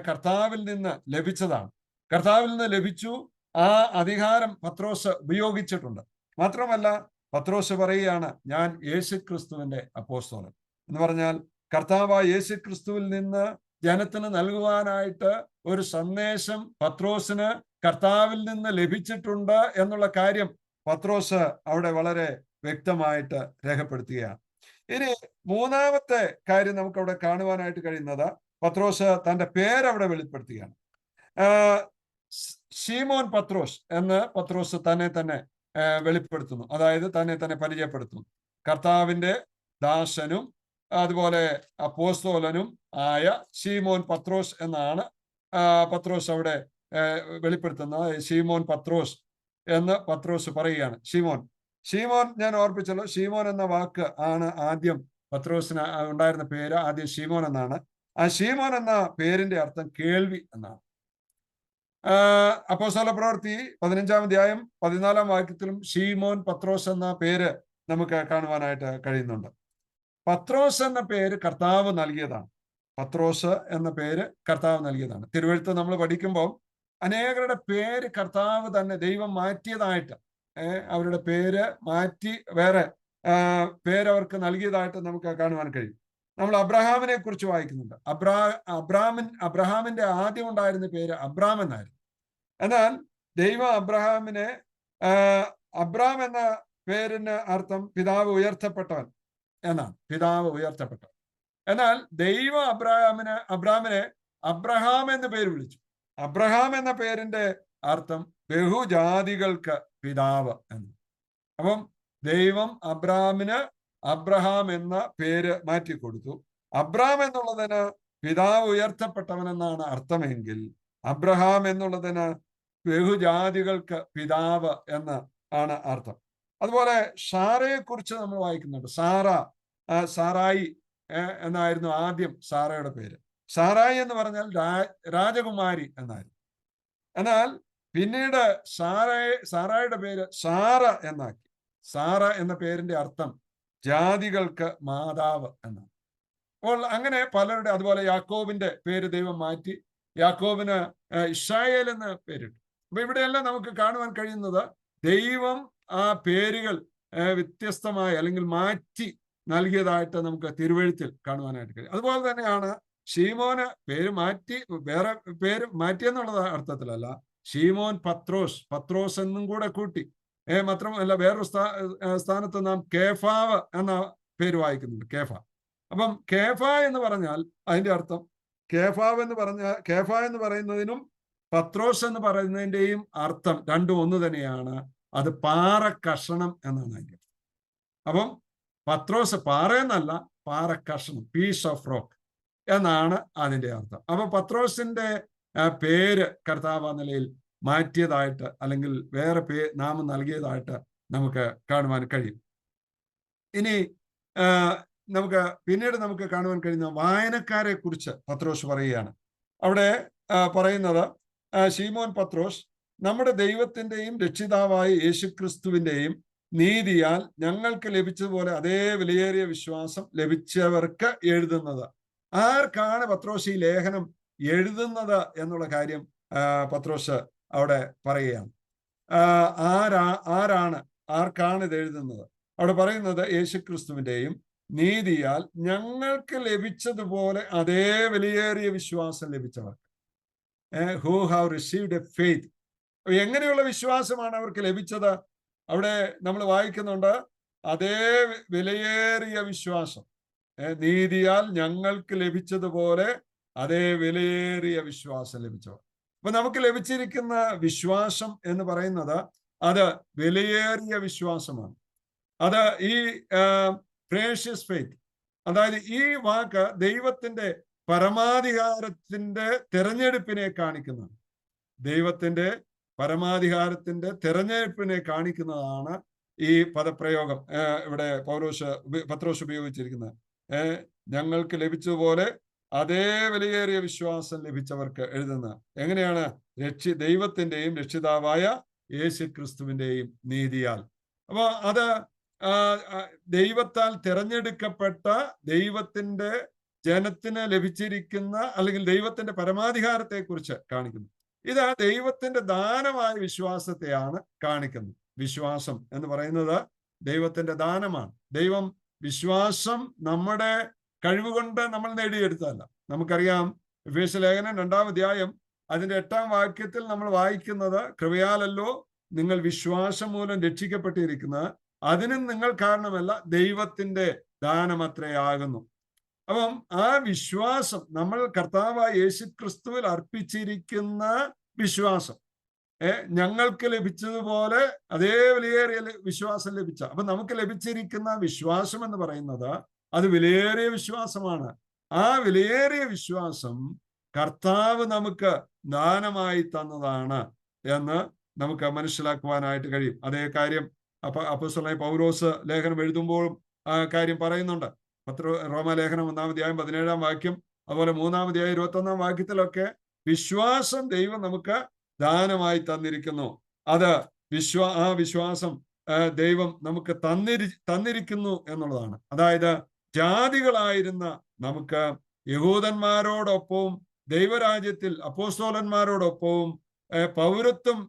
കർത്താവിൽ നിന്ന് ലഭിച്ചതാണ്. കർത്താവിൽ നിന്ന് ലഭിച്ചു. ആ അധികാരം പത്രോസ് ഉപയോഗിച്ചിട്ടുണ്ട്. മാത്രമല്ല, പത്രോസ് പറയുകയാണ്, ഞാൻ യേശുക്രിസ്തുവിന്റെ അപ്പോസ്തലൻ എന്ന് പറഞ്ഞാൽ കർത്താവായ യേശുക്രിസ്തുവിൽ നിന്ന് ജനത്തിന് നൽകുവാനായിട്ട് ഒരു സന്ദേശം പത്രോസിന് കർത്താവിൽ നിന്ന് ലഭിച്ചിട്ടുണ്ട് എന്നുള്ള കാര്യം പത്രോസ് അവിടെ വളരെ വ്യക്തമായിട്ട് രേഖപ്പെടുത്തുകയാണ്. ഇനി മൂന്നാമത്തെ കാര്യം നമുക്ക് അവിടെ കാണുവാനായിട്ട് കഴിയുന്നത്, പത്രോസ് തന്റെ പേരവിടെ വെളിപ്പെടുത്തുകയാണ്. ശീമോൻ പത്രോസ് എന്ന് പത്രോസ് തന്നെ വെളിപ്പെടുത്തുന്നു. അതായത് തന്നെ പരിചയപ്പെടുത്തുന്നു. കർത്താവിന്റെ ദാസനും അതുപോലെ അപ്പോസ്തോലനും ആയ ശീമോൻ പത്രോസ് എന്നാണ് പത്രോസ് അവിടെ വെളിപ്പെടുത്തുന്നത്. ശീമോൻ പത്രോസ് എന്ന് പത്രോസ് പറയുകയാണ്. ഷീമോൻ ഞാൻ ഓർപ്പിച്ചല്ലോ, ഷീമോൻ എന്ന വാക്ക് ആണ് ആദ്യം പത്രോസിന് ഉണ്ടായിരുന്ന പേര്. ആദ്യം ഷീമോൻ എന്നാണ്. ആ ഷീമോൻ എന്ന പേരിന്റെ അർത്ഥം കേൾവി എന്നാണ്. അപ്പോസ്തല പ്രവൃത്തി 15-ാം അധ്യായം 14-ാം വാക്യത്തിലും ശീമോൻ പത്രോസ് എന്ന പേര് നമുക്ക് കാണുവാനായിട്ട് കഴിയുന്നുണ്ട്. പത്രോസ് എന്ന പേര് കർത്താവ് നൽകിയതാണ്. പത്രോസ് എന്ന പേര് കർത്താവ് നൽകിയതാണ്. തിരുവെഴുത്ത് നമ്മൾ പഠിക്കുമ്പോൾ അനേകരുടെ പേര് കർത്താവ് തന്നെ ദൈവം മാറ്റിയതായിട്ട്, അവരുടെ പേര് മാറ്റി വേറെ പേരവർക്ക് നൽകിയതായിട്ട് നമുക്ക് കാണുവാൻ കഴിയും. നമ്മൾ അബ്രഹാമിനെ കുറിച്ച് വായിക്കുന്നുണ്ട്. അബ്രഹാമിന്റെ ആദ്യം ഉണ്ടായിരുന്ന പേര് അബ്രാം എന്നായിരുന്നു. എന്നാൽ ദൈവം അബ്രഹാമിനെ അബ്രാം എന്ന പേരിന് അർത്ഥം പിതാവ് ഉയർത്തപ്പെട്ടവൻ എന്നാണ്. പിതാവ് ഉയർത്തപ്പെട്ടവൻ. എന്നാൽ ദൈവം അബ്രാമിനെ അബ്രഹാം എന്ന് പേര് വിളിച്ചു. അബ്രഹാം എന്ന പേരിന്റെ അർത്ഥം ബഹുജാതികൾക്ക് പിതാവ് എന്ന്. അപ്പം ദൈവം അബ്രാമിന് അബ്രഹാം എന്ന പേര് മാറ്റിക്കൊടുത്തു. അബ്രാം എന്നുള്ളതിന് പിതാവ് ഉയർത്തപ്പെട്ടവൻ എന്നാണ് അർത്ഥമെങ്കിൽ അബ്രഹാം എന്നുള്ളതിന് ബഹുജാതികൾക്ക് പിതാവ് എന്ന് ആണ് അർത്ഥം. അതുപോലെ സാറയെ കുറിച്ച് നമ്മൾ വായിക്കുന്നുണ്ട്. സാറായി എന്നായിരുന്നു ആദ്യം സാറയുടെ പേര്. സാറായി എന്ന് പറഞ്ഞാൽ രാജകുമാരി എന്നായിരുന്നു. എന്നാൽ പിന്നീട് സാറായുടെ പേര് സാറ എന്നാക്കി. സാറ എന്ന പേരിന്റെ അർത്ഥം ജാതികൾക്ക് മാതാവ് എന്നാണ്. അപ്പോൾ അങ്ങനെ പലരുടെ, അതുപോലെ യാക്കോബിന്റെ പേര് ദൈവം മാറ്റി. യാക്കോബിന് ഇസ്രായേൽ എന്ന് പേരിട്ടു. അപ്പൊ ഇവിടെയെല്ലാം നമുക്ക് കാണുവാൻ കഴിയുന്നത് ദൈവം ആ പേരുകൾ വ്യത്യസ്തമായി അല്ലെങ്കിൽ മാറ്റി നൽകിയതായിട്ട് നമുക്ക് തിരുവെഴുത്തിൽ കാണുവാനായിട്ട് കഴിയും. അതുപോലെ തന്നെയാണ് ഷീമോന് പേര് മാറ്റി, വേറെ പേര് മാറ്റിയെന്നുള്ള അർത്ഥത്തിലല്ല. ഷീമോൻ പത്രോസ് എന്നും കൂടെ കൂട്ടി. മാത്രമല്ല വേറൊരു സ്ഥാനത്ത് നാം കേഫാവ് എന്ന പേര് വായിക്കുന്നുണ്ട്. കേഫ. അപ്പം കേഫ എന്ന് പറഞ്ഞാൽ അതിന്റെ അർത്ഥം കേഫ എന്ന് പറയുന്നതിനും പത്രോസ് എന്ന് പറയുന്നതിന്റെയും അർത്ഥം രണ്ടും ഒന്ന് തന്നെയാണ്. അത് പാറ കഷണം എന്നാണ് അതിന്റെ. അപ്പം പത്രോസ് പാറയെന്നല്ല, പാറ കഷണം, പീസ് ഓഫ് റോക്ക് എന്നാണ് അതിന്റെ അർത്ഥം. അപ്പൊ പത്രോസിന്റെ പേര് കർത്താവ് നിലയിൽ മാറ്റിയതായിട്ട് അല്ലെങ്കിൽ വേറെ നാമം നൽകിയതായിട്ട് നമുക്ക് കാണുവാൻ കഴിയും. ഇനി നമുക്ക് കാണുവാൻ കഴിയുന്ന വായനക്കാരെ കുറിച്ച് പത്രോസ് പറയുകയാണ്. അവിടെ പറയുന്നത്, ശീമോൻ പത്രോസ് നമ്മുടെ ദൈവത്തിന്റെയും രക്ഷിതാവായ യേശുക്രിസ്തുവിന്റെയും നീതിയാൽ ഞങ്ങൾക്ക് ലഭിച്ചതുപോലെ അതേ വിലയേറിയ വിശ്വാസം ലഭിച്ചവർക്ക് എഴുതുന്നത്. ആർക്കാണ് പത്രോസ് ഈ ലേഖനം എഴുതുന്നത് എന്നുള്ള കാര്യം പത്രോസ് അവിടെ പറയുകയാണ്. ആർക്കാണ് ഇത് എഴുതുന്നത്? അവിടെ പറയുന്നത് യേശുക്രിസ്തുവിന്റെയും നീതിയാൽ ഞങ്ങൾക്ക് ലഭിച്ചതുപോലെ അതേ വിലയേറിയ വിശ്വാസം ലഭിച്ചവർക്ക്. Who have received a faith. എങ്ങനെയുള്ള വിശ്വാസമാണ് അവർക്ക് ലഭിച്ചത്? അവിടെ നമ്മൾ വായിക്കുന്നുണ്ട്, അതേ വിലയേറിയ വിശ്വാസം. നീതിയാൽ ഞങ്ങൾക്ക് ലഭിച്ചതുപോലെ അതേ വിലയേറിയ വിശ്വാസം ലഭിച്ചവർ. അപ്പൊ നമുക്ക് ലഭിച്ചിരിക്കുന്ന വിശ്വാസം എന്ന് പറയുന്നത് അത് വിലയേറിയ വിശ്വാസമാണ്. അത് ഈ പ്രേഷ്യസ് ഫെയ്ത്ത്, അതായത് ഈ വാക്ക് ദൈവത്തിന്റെ പരമാധികാരത്തിന്റെ തെരഞ്ഞെടുപ്പിനെ കാണിക്കുന്നതാണ്. ദൈവത്തിന്റെ പരമാധികാരത്തിന്റെ തെരഞ്ഞെടുപ്പിനെ കാണിക്കുന്നതാണ് ഈ പദപ്രയോഗം ഇവിടെ പത്രോസ് ഉപയോഗിച്ചിരിക്കുന്നത്. ഞങ്ങൾക്ക് ലഭിച്ചതുപോലെ അതേ വിലയേറിയ വിശ്വാസം ലഭിച്ചവർക്ക് എഴുതുന്ന. എങ്ങനെയാണ്? ദൈവത്തിന്റെയും രക്ഷിതാവായ യേശുക്രിസ്തുവിന്റെയും നീതിയാൽ. അപ്പൊ അത് ദൈവത്താൽ തിരഞ്ഞെടുക്കപ്പെട്ട ദൈവത്തിന്റെ ജനത്തിന് ലഭിച്ചിരിക്കുന്ന അല്ലെങ്കിൽ ദൈവത്തിന്റെ പരമാധികാരത്തെ കുറിച്ച് കാണിക്കുന്നു. ഇത് ദൈവത്തിന്റെ ദാനമായ വിശ്വാസത്തെയാണ് കാണിക്കുന്നത്. വിശ്വാസം എന്ന് പറയുന്നത് ദൈവത്തിന്റെ ദാനമാണ്. ദൈവം വിശ്വാസം നമ്മുടെ കഴിവുകൊണ്ട് നമ്മൾ നേടിയെടുത്തതല്ല. നമുക്കറിയാം, എഫേസ്യ ലേഖനം 2-ാം അധ്യായം അതിന്റെ 8-ാം വാക്യത്തിൽ നമ്മൾ വായിക്കുന്നത്, കൃപയാലല്ലോ നിങ്ങൾ വിശ്വാസം മൂലം രക്ഷിക്കപ്പെട്ടിരിക്കുന്നത്, അതിനും നിങ്ങൾ കാരണമല്ല, ദൈവത്തിന്റെ ദാനമത്രയാകുന്നു. അപ്പം ആ വിശ്വാസം, നമ്മൾ കർത്താവായ യേശുക്രിസ്തുവിൽ അർപ്പിച്ചിരിക്കുന്ന വിശ്വാസം, ഞങ്ങൾക്ക് ലഭിച്ചതുപോലെ അതേ വിലയേറിയ വിശ്വാസം ലഭിച്ച. അപ്പൊ നമുക്ക് ലഭിച്ചിരിക്കുന്ന വിശ്വാസം എന്ന് പറയുന്നത് അത് വിലയേറിയ വിശ്വാസമാണ്. ആ വിലയേറിയ വിശ്വാസം കർത്താവ് നമുക്ക് ദാനമായി തന്നതാണ് എന്ന് നമുക്ക് മനസ്സിലാക്കുവാനായിട്ട് കഴിയും. അതേ കാര്യം അപ്പോസ്തലനായ പൗലോസ് ലേഖനം എഴുതുമ്പോഴും ആ കാര്യം പറയുന്നുണ്ട്. റോമാലേഖനം 1-ാം അധ്യായം 17-ാം വാക്യം, അതുപോലെ 3-ാം അധ്യായം 21-ാം വാക്യത്തിലൊക്കെ വിശ്വാസം ദൈവം നമുക്ക് ദാനമായി തന്നിരിക്കുന്നു. അത് ആ വിശ്വാസം ദൈവം നമുക്ക് തന്നിരിക്കുന്നു എന്നുള്ളതാണ്. അതായത് ജാതികളായിരുന്ന നമുക്ക് യഹൂദന്മാരോടൊപ്പവും ദൈവരാജ്യത്തിൽ അപ്പോസ്തലന്മാരോടൊപ്പവും പൗരത്വം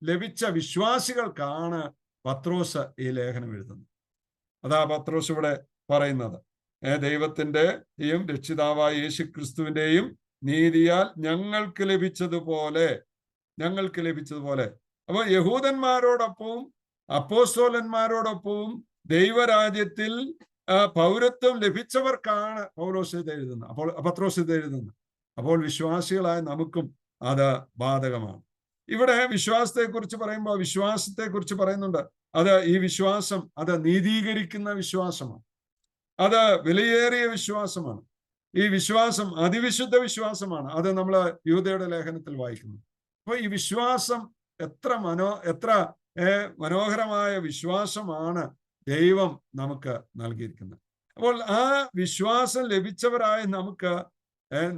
ലഭിച്ച വിശ്വാസികൾക്കാണ് പത്രോസ് ഈ ലേഖനം എഴുതുന്നത്. അതാ പത്രോസ് ഇവിടെ പറയുന്നത്. ദൈവത്തിന്റെയും രക്ഷിതാവായ യേശു ക്രിസ്തുവിന്റെയും നീതിയാൽ ഞങ്ങൾക്ക് ലഭിച്ചതുപോലെ അപ്പോൾ യഹൂദന്മാരോടൊപ്പവും അപ്പോസ്തലന്മാരോടൊപ്പവും ദൈവരാജ്യത്തിൽ പൗരത്വം ലഭിച്ചവർക്കാണ് പത്രോസ് ഇത് എഴുതുന്നത്. അപ്പോൾ വിശ്വാസികളായ നമുക്കും അത് ബാധകമാണ്. ഇവിടെ വിശ്വാസത്തെക്കുറിച്ച് പറയുന്നുണ്ട്. ഈ വിശ്വാസം അത് നീതീകരിക്കുന്ന വിശ്വാസമാണ്. അത് വിലയേറിയ വിശ്വാസമാണ്. ഈ വിശ്വാസം അതിവിശുദ്ധ വിശ്വാസമാണ്. അത് നമ്മൾ യൂദയുടെ ലേഖനത്തിൽ വായിക്കുന്നു. അപ്പൊ ഈ വിശ്വാസം എത്ര മനോഹരമായ വിശ്വാസമാണ് ദൈവം നമുക്ക് നൽകിയിരിക്കുന്നത്. അപ്പോൾ ആ വിശ്വാസം ലഭിച്ചവരായ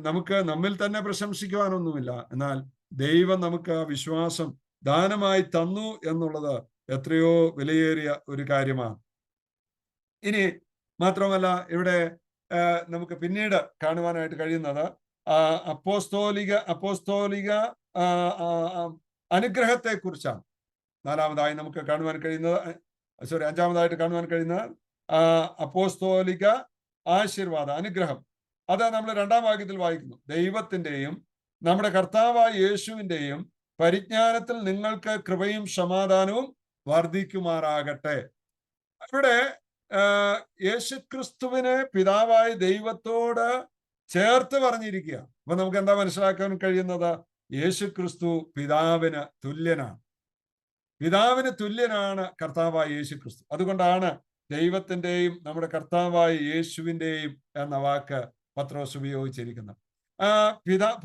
നമുക്ക് നമ്മിൽ തന്നെ പ്രശംസിക്കുവാനൊന്നുമില്ല. എന്നാൽ ദൈവം നമുക്ക് ആ വിശ്വാസം ദാനമായി തന്നു എന്നുള്ളത് എത്രയോ വിലയേറിയ ഒരു കാര്യമാണ്. ഇനി മാത്രമല്ല, ഇവിടെ നമുക്ക് പിന്നീട് കാണുവാനായിട്ട് കഴിയുന്നത് അപ്പോസ്തോലിക അനുഗ്രഹത്തെ കുറിച്ചാണ്. അഞ്ചാമതായിട്ട് കാണുവാൻ കഴിയുന്നത് അപ്പോസ്തോലിക ആശീർവാദ അനുഗ്രഹം. അത് നമ്മൾ 2-ാം വാക്യത്തിൽ വായിക്കുന്നു. ദൈവത്തിന്റെയും നമ്മുടെ കർത്താവായ യേശുവിന്റെയും പരിജ്ഞാനത്തിൽ നിങ്ങൾക്ക് കൃപയും സമാധാനവും വർദ്ധിക്കുമാറാകട്ടെ. ഇവിടെ യേശുക്രിസ്തുവിനെ പിതാവായ ദൈവത്തോട് ചേർത്ത് പറഞ്ഞിരിക്കുക. അപ്പൊ നമുക്ക് എന്താ മനസ്സിലാക്കാൻ കഴിയുന്നത്? യേശുക്രിസ്തു പിതാവിന് തുല്യനാണ് കർത്താവായ യേശുക്രിസ്തു. അതുകൊണ്ടാണ് ദൈവത്തിന്റെയും നമ്മുടെ കർത്താവായ യേശുവിന്റെയും എന്ന വാക്ക് പത്രോസ് ഉപയോഗിച്ചിരിക്കുന്നത്.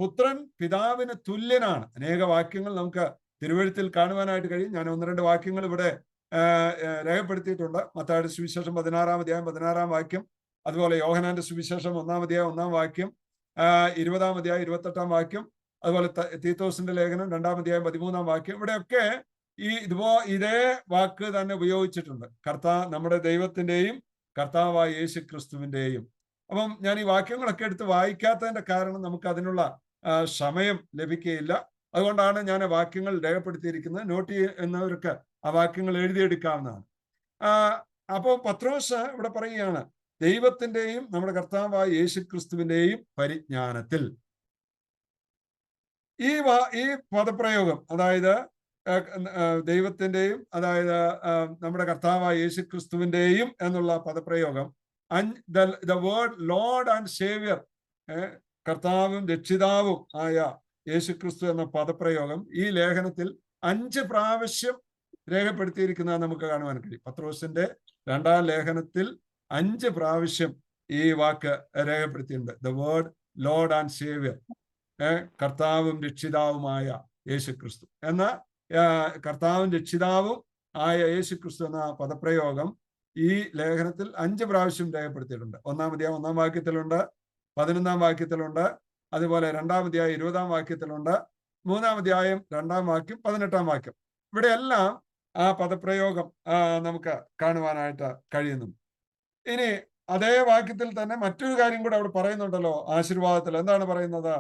പുത്രൻ പിതാവിന് തുല്യനാണ്. അനേക വാക്യങ്ങൾ നമുക്ക് തിരുവെഴുത്തിൽ കാണുവാനായിട്ട് കഴിയും. ഞാൻ 1-2 വാക്യങ്ങൾ ഇവിടെ രേഖപ്പെടുത്തിയിട്ടുണ്ട്. മത്തായിയുടെ സുവിശേഷം 16-ാം അധ്യായം 16-ാം വാക്യം, അതുപോലെ യോഹന്നാന്റെ സുവിശേഷം 1-ാം അധ്യായം 1-ാം വാക്യം, 20-ാം അധ്യായം 28-ാം വാക്യം, അതുപോലെ തീത്തോസിന്റെ ലേഖനം 2-ാം അധ്യായം 13-ാം വാക്യം. ഇവിടെയൊക്കെ ഇതേ വാക്ക് തന്നെ ഉപയോഗിച്ചിട്ടുണ്ട്. നമ്മുടെ ദൈവത്തിന്റെയും കർത്താവായ യേശു ക്രിസ്തുവിന്റെയും. അപ്പം ഞാൻ ഈ വാക്യങ്ങളൊക്കെ എടുത്ത് വായിക്കാത്തതിന്റെ കാരണം നമുക്ക് അതിനുള്ള സമയം ലഭിക്കുകയില്ല. അതുകൊണ്ടാണ് ഞാൻ വാക്യങ്ങൾ രേഖപ്പെടുത്തിയിരിക്കുന്നത്. നോട്ട് ചെയ്യുന്നവർക്ക് ആ വാക്യങ്ങൾ എഴുതിയെടുക്കാവുന്നതാണ്. അപ്പോൾ പത്രോസ് ഇവിടെ പറയുകയാണ്, ദൈവത്തിന്റെയും നമ്മുടെ കർത്താവായ യേശു ക്രിസ്തുവിന്റെയും പരിജ്ഞാനത്തിൽ. ഈ പദപ്രയോഗം, അതായത് ദൈവത്തിന്റെയും നമ്മുടെ കർത്താവായ യേശു ക്രിസ്തുവിന്റെയും എന്നുള്ള പദപ്രയോഗം, the word Lord and Saviour, കർത്താവും രക്ഷിതാവും ആയ യേശുക്രിസ്തു എന്ന പദപ്രയോഗം ഈ ലേഖനത്തിൽ 5 പ്രാവശ്യം രേഖപ്പെടുത്തിയിരിക്കുന്നത് നമുക്ക് കാണുവാൻ കഴിയും. പത്രോസിന്റെ 2-ാം ലേഖനത്തിൽ 5 പ്രാവശ്യം ഈ വാക്ക് രേഖപ്പെടുത്തിയിട്ടുണ്ട്. The word Lord and Saviour, കർത്താവും രക്ഷിതാവുമായ യേശുക്രിസ്തു എന്ന കർത്താവും രക്ഷിതാവും ആയ യേശുക്രിസ്തു എന്ന പദപ്രയോഗം ഈ ലേഖനത്തിൽ 5 പ്രാവശ്യം രേഖപ്പെടുത്തിയിട്ടുണ്ട്. 1-ാം അധ്യായം 1-ാം വാക്യത്തിലുണ്ട്, 11-ാം വാക്യത്തിലുണ്ട്, അതുപോലെ 2-ാം അധ്യായം 20-ാം വാക്യത്തിലുണ്ട്, 3-ാം അധ്യായം 2-ാം വാക്യം, 18-ാം വാക്യം. ഇവിടെയെല്ലാം ആ പദപ്രയോഗം നമുക്ക് കാണുവാനായിട്ട് കഴിയുന്നു. ഇനി അതേ വാക്യത്തിൽ തന്നെ മറ്റൊരു കാര്യം കൂടെ അവിടെ പറയുന്നുണ്ടല്ലോ. ആശീർവാദത്തിൽ എന്താണ് പറയുന്നത്?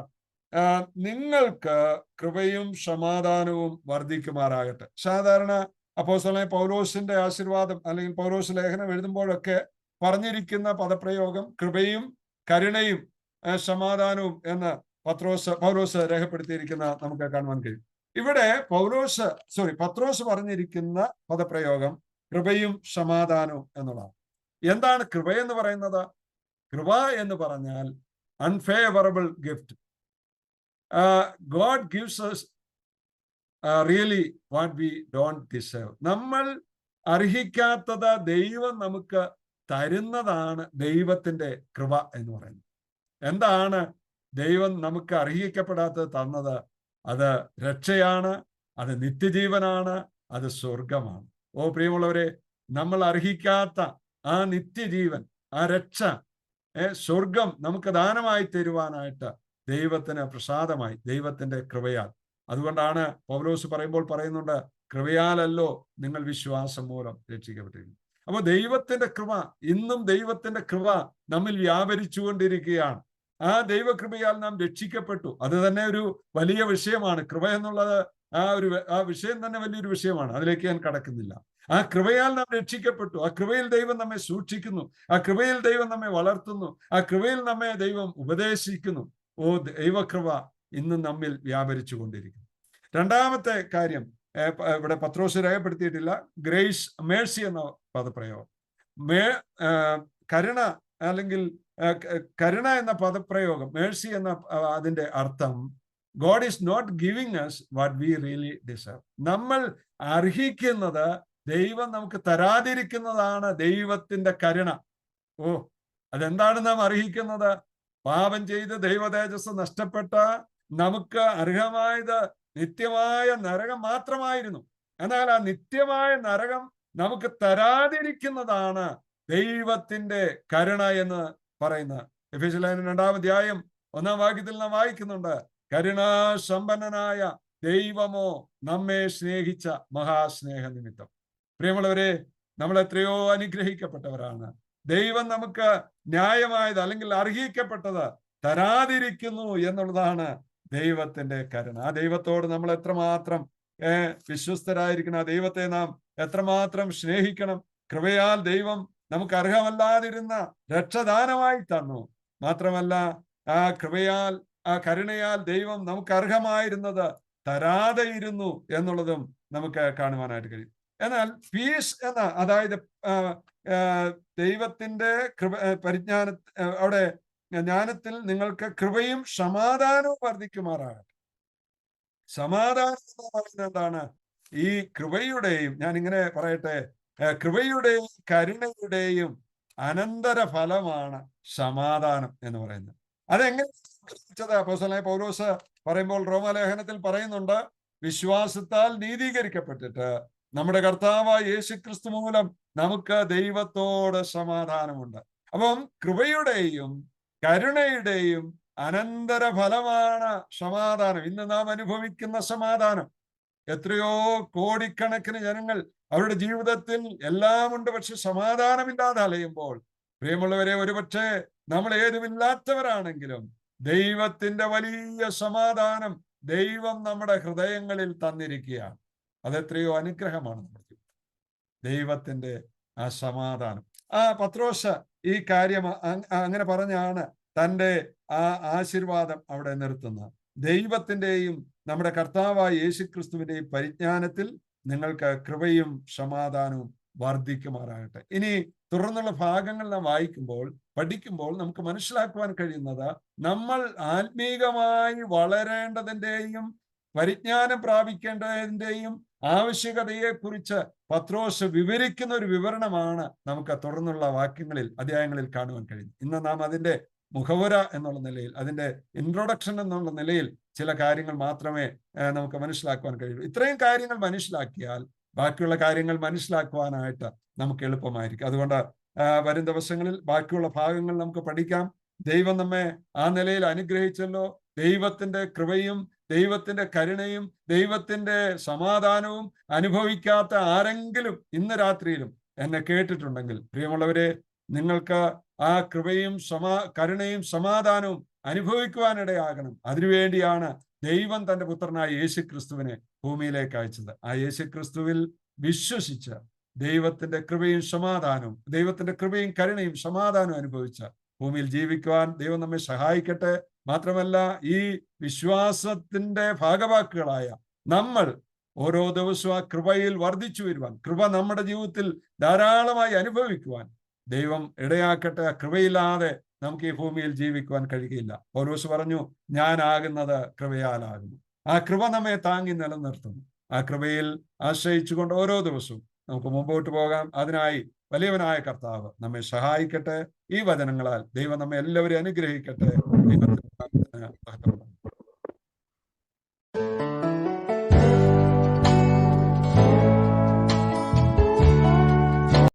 നിങ്ങൾക്ക് കൃപയും സമാധാനവും വർദ്ധിക്കുമാറാകട്ടെ. സാധാരണ അപ്പോസ്തലനായ പൗലോസിന്റെ ആശീർവാദം അല്ലെങ്കിൽ പൗലോസ് ലേഖനം എഴുതുമ്പോഴൊക്കെ പറഞ്ഞിരിക്കുന്ന പദപ്രയോഗം കൃപയും കരുണയും സമാധാനവും എന്ന് പൗലോസ് രേഖപ്പെടുത്തിയിരിക്കുന്ന നമുക്ക് കാണുവാൻ കഴിയും. ഇവിടെ പത്രോസ് പറഞ്ഞിരിക്കുന്ന പദപ്രയോഗം കൃപയും സമാധാനവും എന്നുള്ളതാണ്. എന്താണ് കൃപ എന്ന് പറയുന്നത്? കൃപ എന്ന് പറഞ്ഞാൽ unfavourable gift. God gives us really what we don't deserve. നമ്മൾ അർഹിക്കാത്തത് ദൈവം നമുക്ക് തരുന്നതാണ് ദൈവത്തിന്റെ കൃപ എന്ന് പറയുന്നത്. എന്താണ് ദൈവം നമുക്ക് അർഹിക്കപ്പെടാത്തത് തന്നത്? അത് രക്ഷയാണ്, അത് നിത്യജീവനാണ്, അത് സ്വർഗമാണ്. പ്രിയമുള്ളവരെ, നമ്മൾ അർഹിക്കാത്ത ആ നിത്യജീവൻ, ആ രക്ഷ, സ്വർഗം നമുക്ക് ദാനമായി തരുവാനായിട്ട് ദൈവത്തിന് പ്രസാദമായി, ദൈവത്തിന്റെ കൃപയാൽ. അതുകൊണ്ടാണ് പൗലോസ് പറയുന്നുണ്ട്, കൃപയാലല്ലോ നിങ്ങൾ വിശ്വാസം മൂലം രക്ഷിക്കപ്പെട്ടിരിക്കുന്നു. അപ്പൊ ദൈവത്തിന്റെ കൃപ, ഇന്നും ദൈവത്തിന്റെ കൃപ നമ്മിൽ വ്യാപരിച്ചുകൊണ്ടിരിക്കുകയാണ്. ആ ദൈവകൃപയാൽ നാം രക്ഷിക്കപ്പെട്ടു. അത് തന്നെ ഒരു വലിയ വിഷയമാണ്. കൃപ എന്നുള്ളത് ആ വിഷയം തന്നെ വലിയൊരു വിഷയമാണ്. അതിലേക്ക് ഞാൻ കടക്കുന്നില്ല. ആ കൃപയാൽ നാം രക്ഷിക്കപ്പെട്ടു. ആ കൃപയിൽ ദൈവം നമ്മെ സൂക്ഷിക്കുന്നു. ആ കൃപയിൽ ദൈവം നമ്മെ വളർത്തുന്നു. ആ കൃപയിൽ നമ്മെ ദൈവം ഉപദേശിക്കുന്നു. ദൈവകൃപ ഇന്നും നമ്മിൽ വ്യാപരിച്ചു കൊണ്ടിരിക്കുന്നു. രണ്ടാമത്തെ കാര്യം ഇവിടെ പത്രോസ് രേഖപ്പെടുത്തിയിട്ടില്ല. ഗ്രേസ്, മേഴ്സി എന്ന പദപ്രയോഗം. കരുണ അല്ലെങ്കിൽ കരുണ എന്ന പദപ്രയോഗം, മേഴ്സി എന്ന അതിന്റെ അർത്ഥം God is not giving us what we really deserve. നമ്മൾ അർഹിക്കുന്നത് ദൈവം നമുക്ക് തരാതിരിക്കുന്നതാണ് ദൈവത്തിന്റെ കരുണ. അതെന്താണ് നാം അർഹിക്കുന്നത്? പാപം ചെയ്ത് ദൈവ തേജസ് നഷ്ടപ്പെട്ട നമുക്ക് അർഹമായത് നിത്യമായ നരകം മാത്രമായിരുന്നു. എന്നാൽ ആ നിത്യമായ നരകം നമുക്ക് തരാതിരിക്കുന്നതാണ് ദൈവത്തിന്റെ കരുണ എന്ന് പറയുന്നത്. എഫേസ്യർ 2-ാം അധ്യായം 1-ാം വാക്യത്തിൽ നാം വായിക്കുന്നുണ്ട്, കരുണാസമ്പന്നനായ ദൈവമോ നമ്മെ സ്നേഹിച്ച മഹാസ്നേഹ നിമിത്തം. പ്രിയമുള്ളവരെ, നമ്മൾ എത്രയോ അനുഗ്രഹിക്കപ്പെട്ടവരാണ്. ദൈവം നമുക്ക് ന്യായമായത് അല്ലെങ്കിൽ അർഹിക്കപ്പെട്ടത് തരാതിരിക്കുന്നു എന്നുള്ളതാണ് ദൈവത്തിന്റെ കരുണ. ആ ദൈവത്തോട് നമ്മൾ എത്രമാത്രം വിശ്വസ്തരായിരിക്കണം. ആ ദൈവത്തെ നാം എത്രമാത്രം സ്നേഹിക്കണം. കൃപയാൽ ദൈവം നമുക്ക് അർഹമല്ലാതിരുന്ന രക്ഷദാനമായി തന്നു. മാത്രമല്ല, ആ കൃപയാൽ, ആ കരുണയാൽ ദൈവം നമുക്ക് അർഹമായിരുന്നത് തരാതെ ഇരുന്നു എന്നുള്ളതും നമുക്ക് കാണുവാനായിട്ട് കഴിയും. എന്നാൽ പീസ് എന്ന, അതായത് ദൈവത്തിന്റെ അവിടെ ജ്ഞാനത്തിൽ നിങ്ങൾക്ക് കൃപയും സമാധാനവും വർദ്ധിക്കുമാറാകട്ടെ. സമാധാനം എന്ന് പറയുന്നത് എന്താണ്? ഈ കൃപയുടെയും, ഞാൻ ഇങ്ങനെ പറയട്ടെ, കൃപയുടെയും കരുണയുടെയും അനന്തര ഫലമാണ് സമാധാനം എന്ന് പറയുന്നത്. അതെങ്ങനെ അപ്പോസ്തലനായ പൗലോസ് പറയുമ്പോൾ റോമാലേഖനത്തിൽ പറയുന്നുണ്ട്, വിശ്വാസത്താൽ നീതീകരിക്കപ്പെട്ടിട്ട് നമ്മുടെ കർത്താവായ യേശുക്രിസ്തു മൂലം നമുക്ക് ദൈവത്തോട് സമാധാനമുണ്ട്. അപ്പം കൃപയുടെയും കരുണയുടെയും അനന്തര ഫലമാണ് സമാധാനം. ഇന്ന് നാം അനുഭവിക്കുന്ന സമാധാനം. എത്രയോ കോടിക്കണക്കിന് ജനങ്ങൾ അവരുടെ ജീവിതത്തിൽ എല്ലാമുണ്ട്, പക്ഷെ സമാധാനമില്ലാതെ അലയുമ്പോൾ, പ്രിയമുള്ളവരെ, ഒരുപക്ഷെ നമ്മൾ ഏതുമില്ലാത്തവരാണെങ്കിലും ദൈവത്തിന്റെ വലിയ സമാധാനം ദൈവം നമ്മുടെ ഹൃദയങ്ങളിൽ തന്നിരിക്കുകയാണ്. അതെത്രയോ അനുഗ്രഹമാണ് നമ്മുടെ ജീവിതം, ദൈവത്തിന്റെ ആ സമാധാനം. പത്രോസ് ഈ കാര്യം അങ്ങനെ പറഞ്ഞാണ് തൻ്റെ ആ ആശീർവാദം അവിടെ നിർത്തുന്നത്. ദൈവത്തിന്റെയും നമ്മുടെ കർത്താവായ യേശുക്രിസ്തുവിന്റെയും പരിജ്ഞാനത്തിൽ നിങ്ങൾക്ക് കൃപയും സമാധാനവും വർദ്ധിക്കുമാറാകട്ടെ. ഇനി തുടർന്നുള്ള ഭാഗങ്ങൾ നാം വായിക്കുമ്പോൾ, പഠിക്കുമ്പോൾ നമുക്ക് മനസ്സിലാക്കുവാൻ കഴിയുന്നത്, നമ്മൾ ആത്മീകമായി വളരേണ്ടതിൻ്റെയും പരിജ്ഞാനം പ്രാപിക്കേണ്ടതിൻ്റെയും ആവശ്യകതയെക്കുറിച്ച് പത്രോസ് വിവരിക്കുന്ന ഒരു വിവരണമാണ് നമുക്ക് തുടർന്നുള്ള വാക്യങ്ങളിൽ, അധ്യായങ്ങളിൽ കാണുവാൻ കഴിയും. ഇന്ന് നാം അതിന്റെ മുഖവുര എന്നുള്ള നിലയിൽ, അതിന്റെ ഇൻട്രൊഡക്ഷൻ എന്നുള്ള നിലയിൽ ചില കാര്യങ്ങൾ മാത്രമേ നമുക്ക് മനസ്സിലാക്കുവാൻ കഴിയൂ. ഇത്രയും കാര്യങ്ങൾ മനസ്സിലാക്കിയാൽ ബാക്കിയുള്ള കാര്യങ്ങൾ മനസ്സിലാക്കുവാനായിട്ട് നമുക്ക് എളുപ്പമായിരിക്കും. അതുകൊണ്ട് വരും ദിവസങ്ങളിൽ ബാക്കിയുള്ള ഭാഗങ്ങൾ നമുക്ക് പഠിക്കാം. ദൈവം നമ്മെ ആ നിലയിൽ അനുഗ്രഹിച്ചല്ലോ. ദൈവത്തിന്റെ കൃപയും ദൈവത്തിന്റെ കരുണയും ദൈവത്തിന്റെ സമാധാനവും അനുഭവിക്കാത്ത ആരെങ്കിലും ഇന്ന് രാത്രിയിലും എന്നെ കേട്ടിട്ടുണ്ടെങ്കിൽ, പ്രിയമുള്ളവരെ, നിങ്ങൾക്ക് ആ കൃപയും കരുണയും സമാധാനവും അനുഭവിക്കുവാനിടയാകണം. അതിനുവേണ്ടിയാണ് ദൈവം തന്റെ പുത്രനായ യേശുക്രിസ്തുവിനെ ഭൂമിയിലേക്ക് അയച്ചത്. ആ യേശുക്രിസ്തുവിൽ വിശ്വസിച്ച് ദൈവത്തിന്റെ കൃപയും സമാധാനവും, ദൈവത്തിന്റെ കൃപയും കരുണയും സമാധാനവും അനുഭവിച്ച ഭൂമിയിൽ ജീവിക്കുവാൻ ദൈവം നമ്മെ സഹായിക്കട്ടെ. മാത്രമല്ല, ഈ വിശ്വാസത്തിന്റെ ഭാഗവാക്കുകളായ നമ്മൾ ഓരോ ദിവസവും ആ കൃപയിൽ വർദ്ധിച്ചു വരുവാൻ, കൃപ നമ്മുടെ ജീവിതത്തിൽ ധാരാളമായി അനുഭവിക്കുവാൻ ദൈവം ഇടയാക്കട്ടെ. ആ കൃപയില്ലാതെ നമുക്ക് ഈ ഭൂമിയിൽ ജീവിക്കുവാൻ കഴിയില്ല. പൗലോസ് പറഞ്ഞു, ഞാനാകുന്നത് കൃപയാലാകുന്നു. ആ കൃപ നമ്മെ താങ്ങി നിലനിർത്തുന്നു. ആ കൃപയിൽ ആശ്രയിച്ചുകൊണ്ട് ഓരോ ദിവസവും നമുക്ക് മുമ്പോട്ട് പോകാം. അതിനായി വലിയവനായ കർത്താവ് നമ്മെ സഹായിക്കട്ടെ. ഈ വചനങ്ങളാൽ ദൈവം നമ്മെ എല്ലാവരെയും അനുഗ്രഹിക്കട്ടെ. ദൈവത്തിന്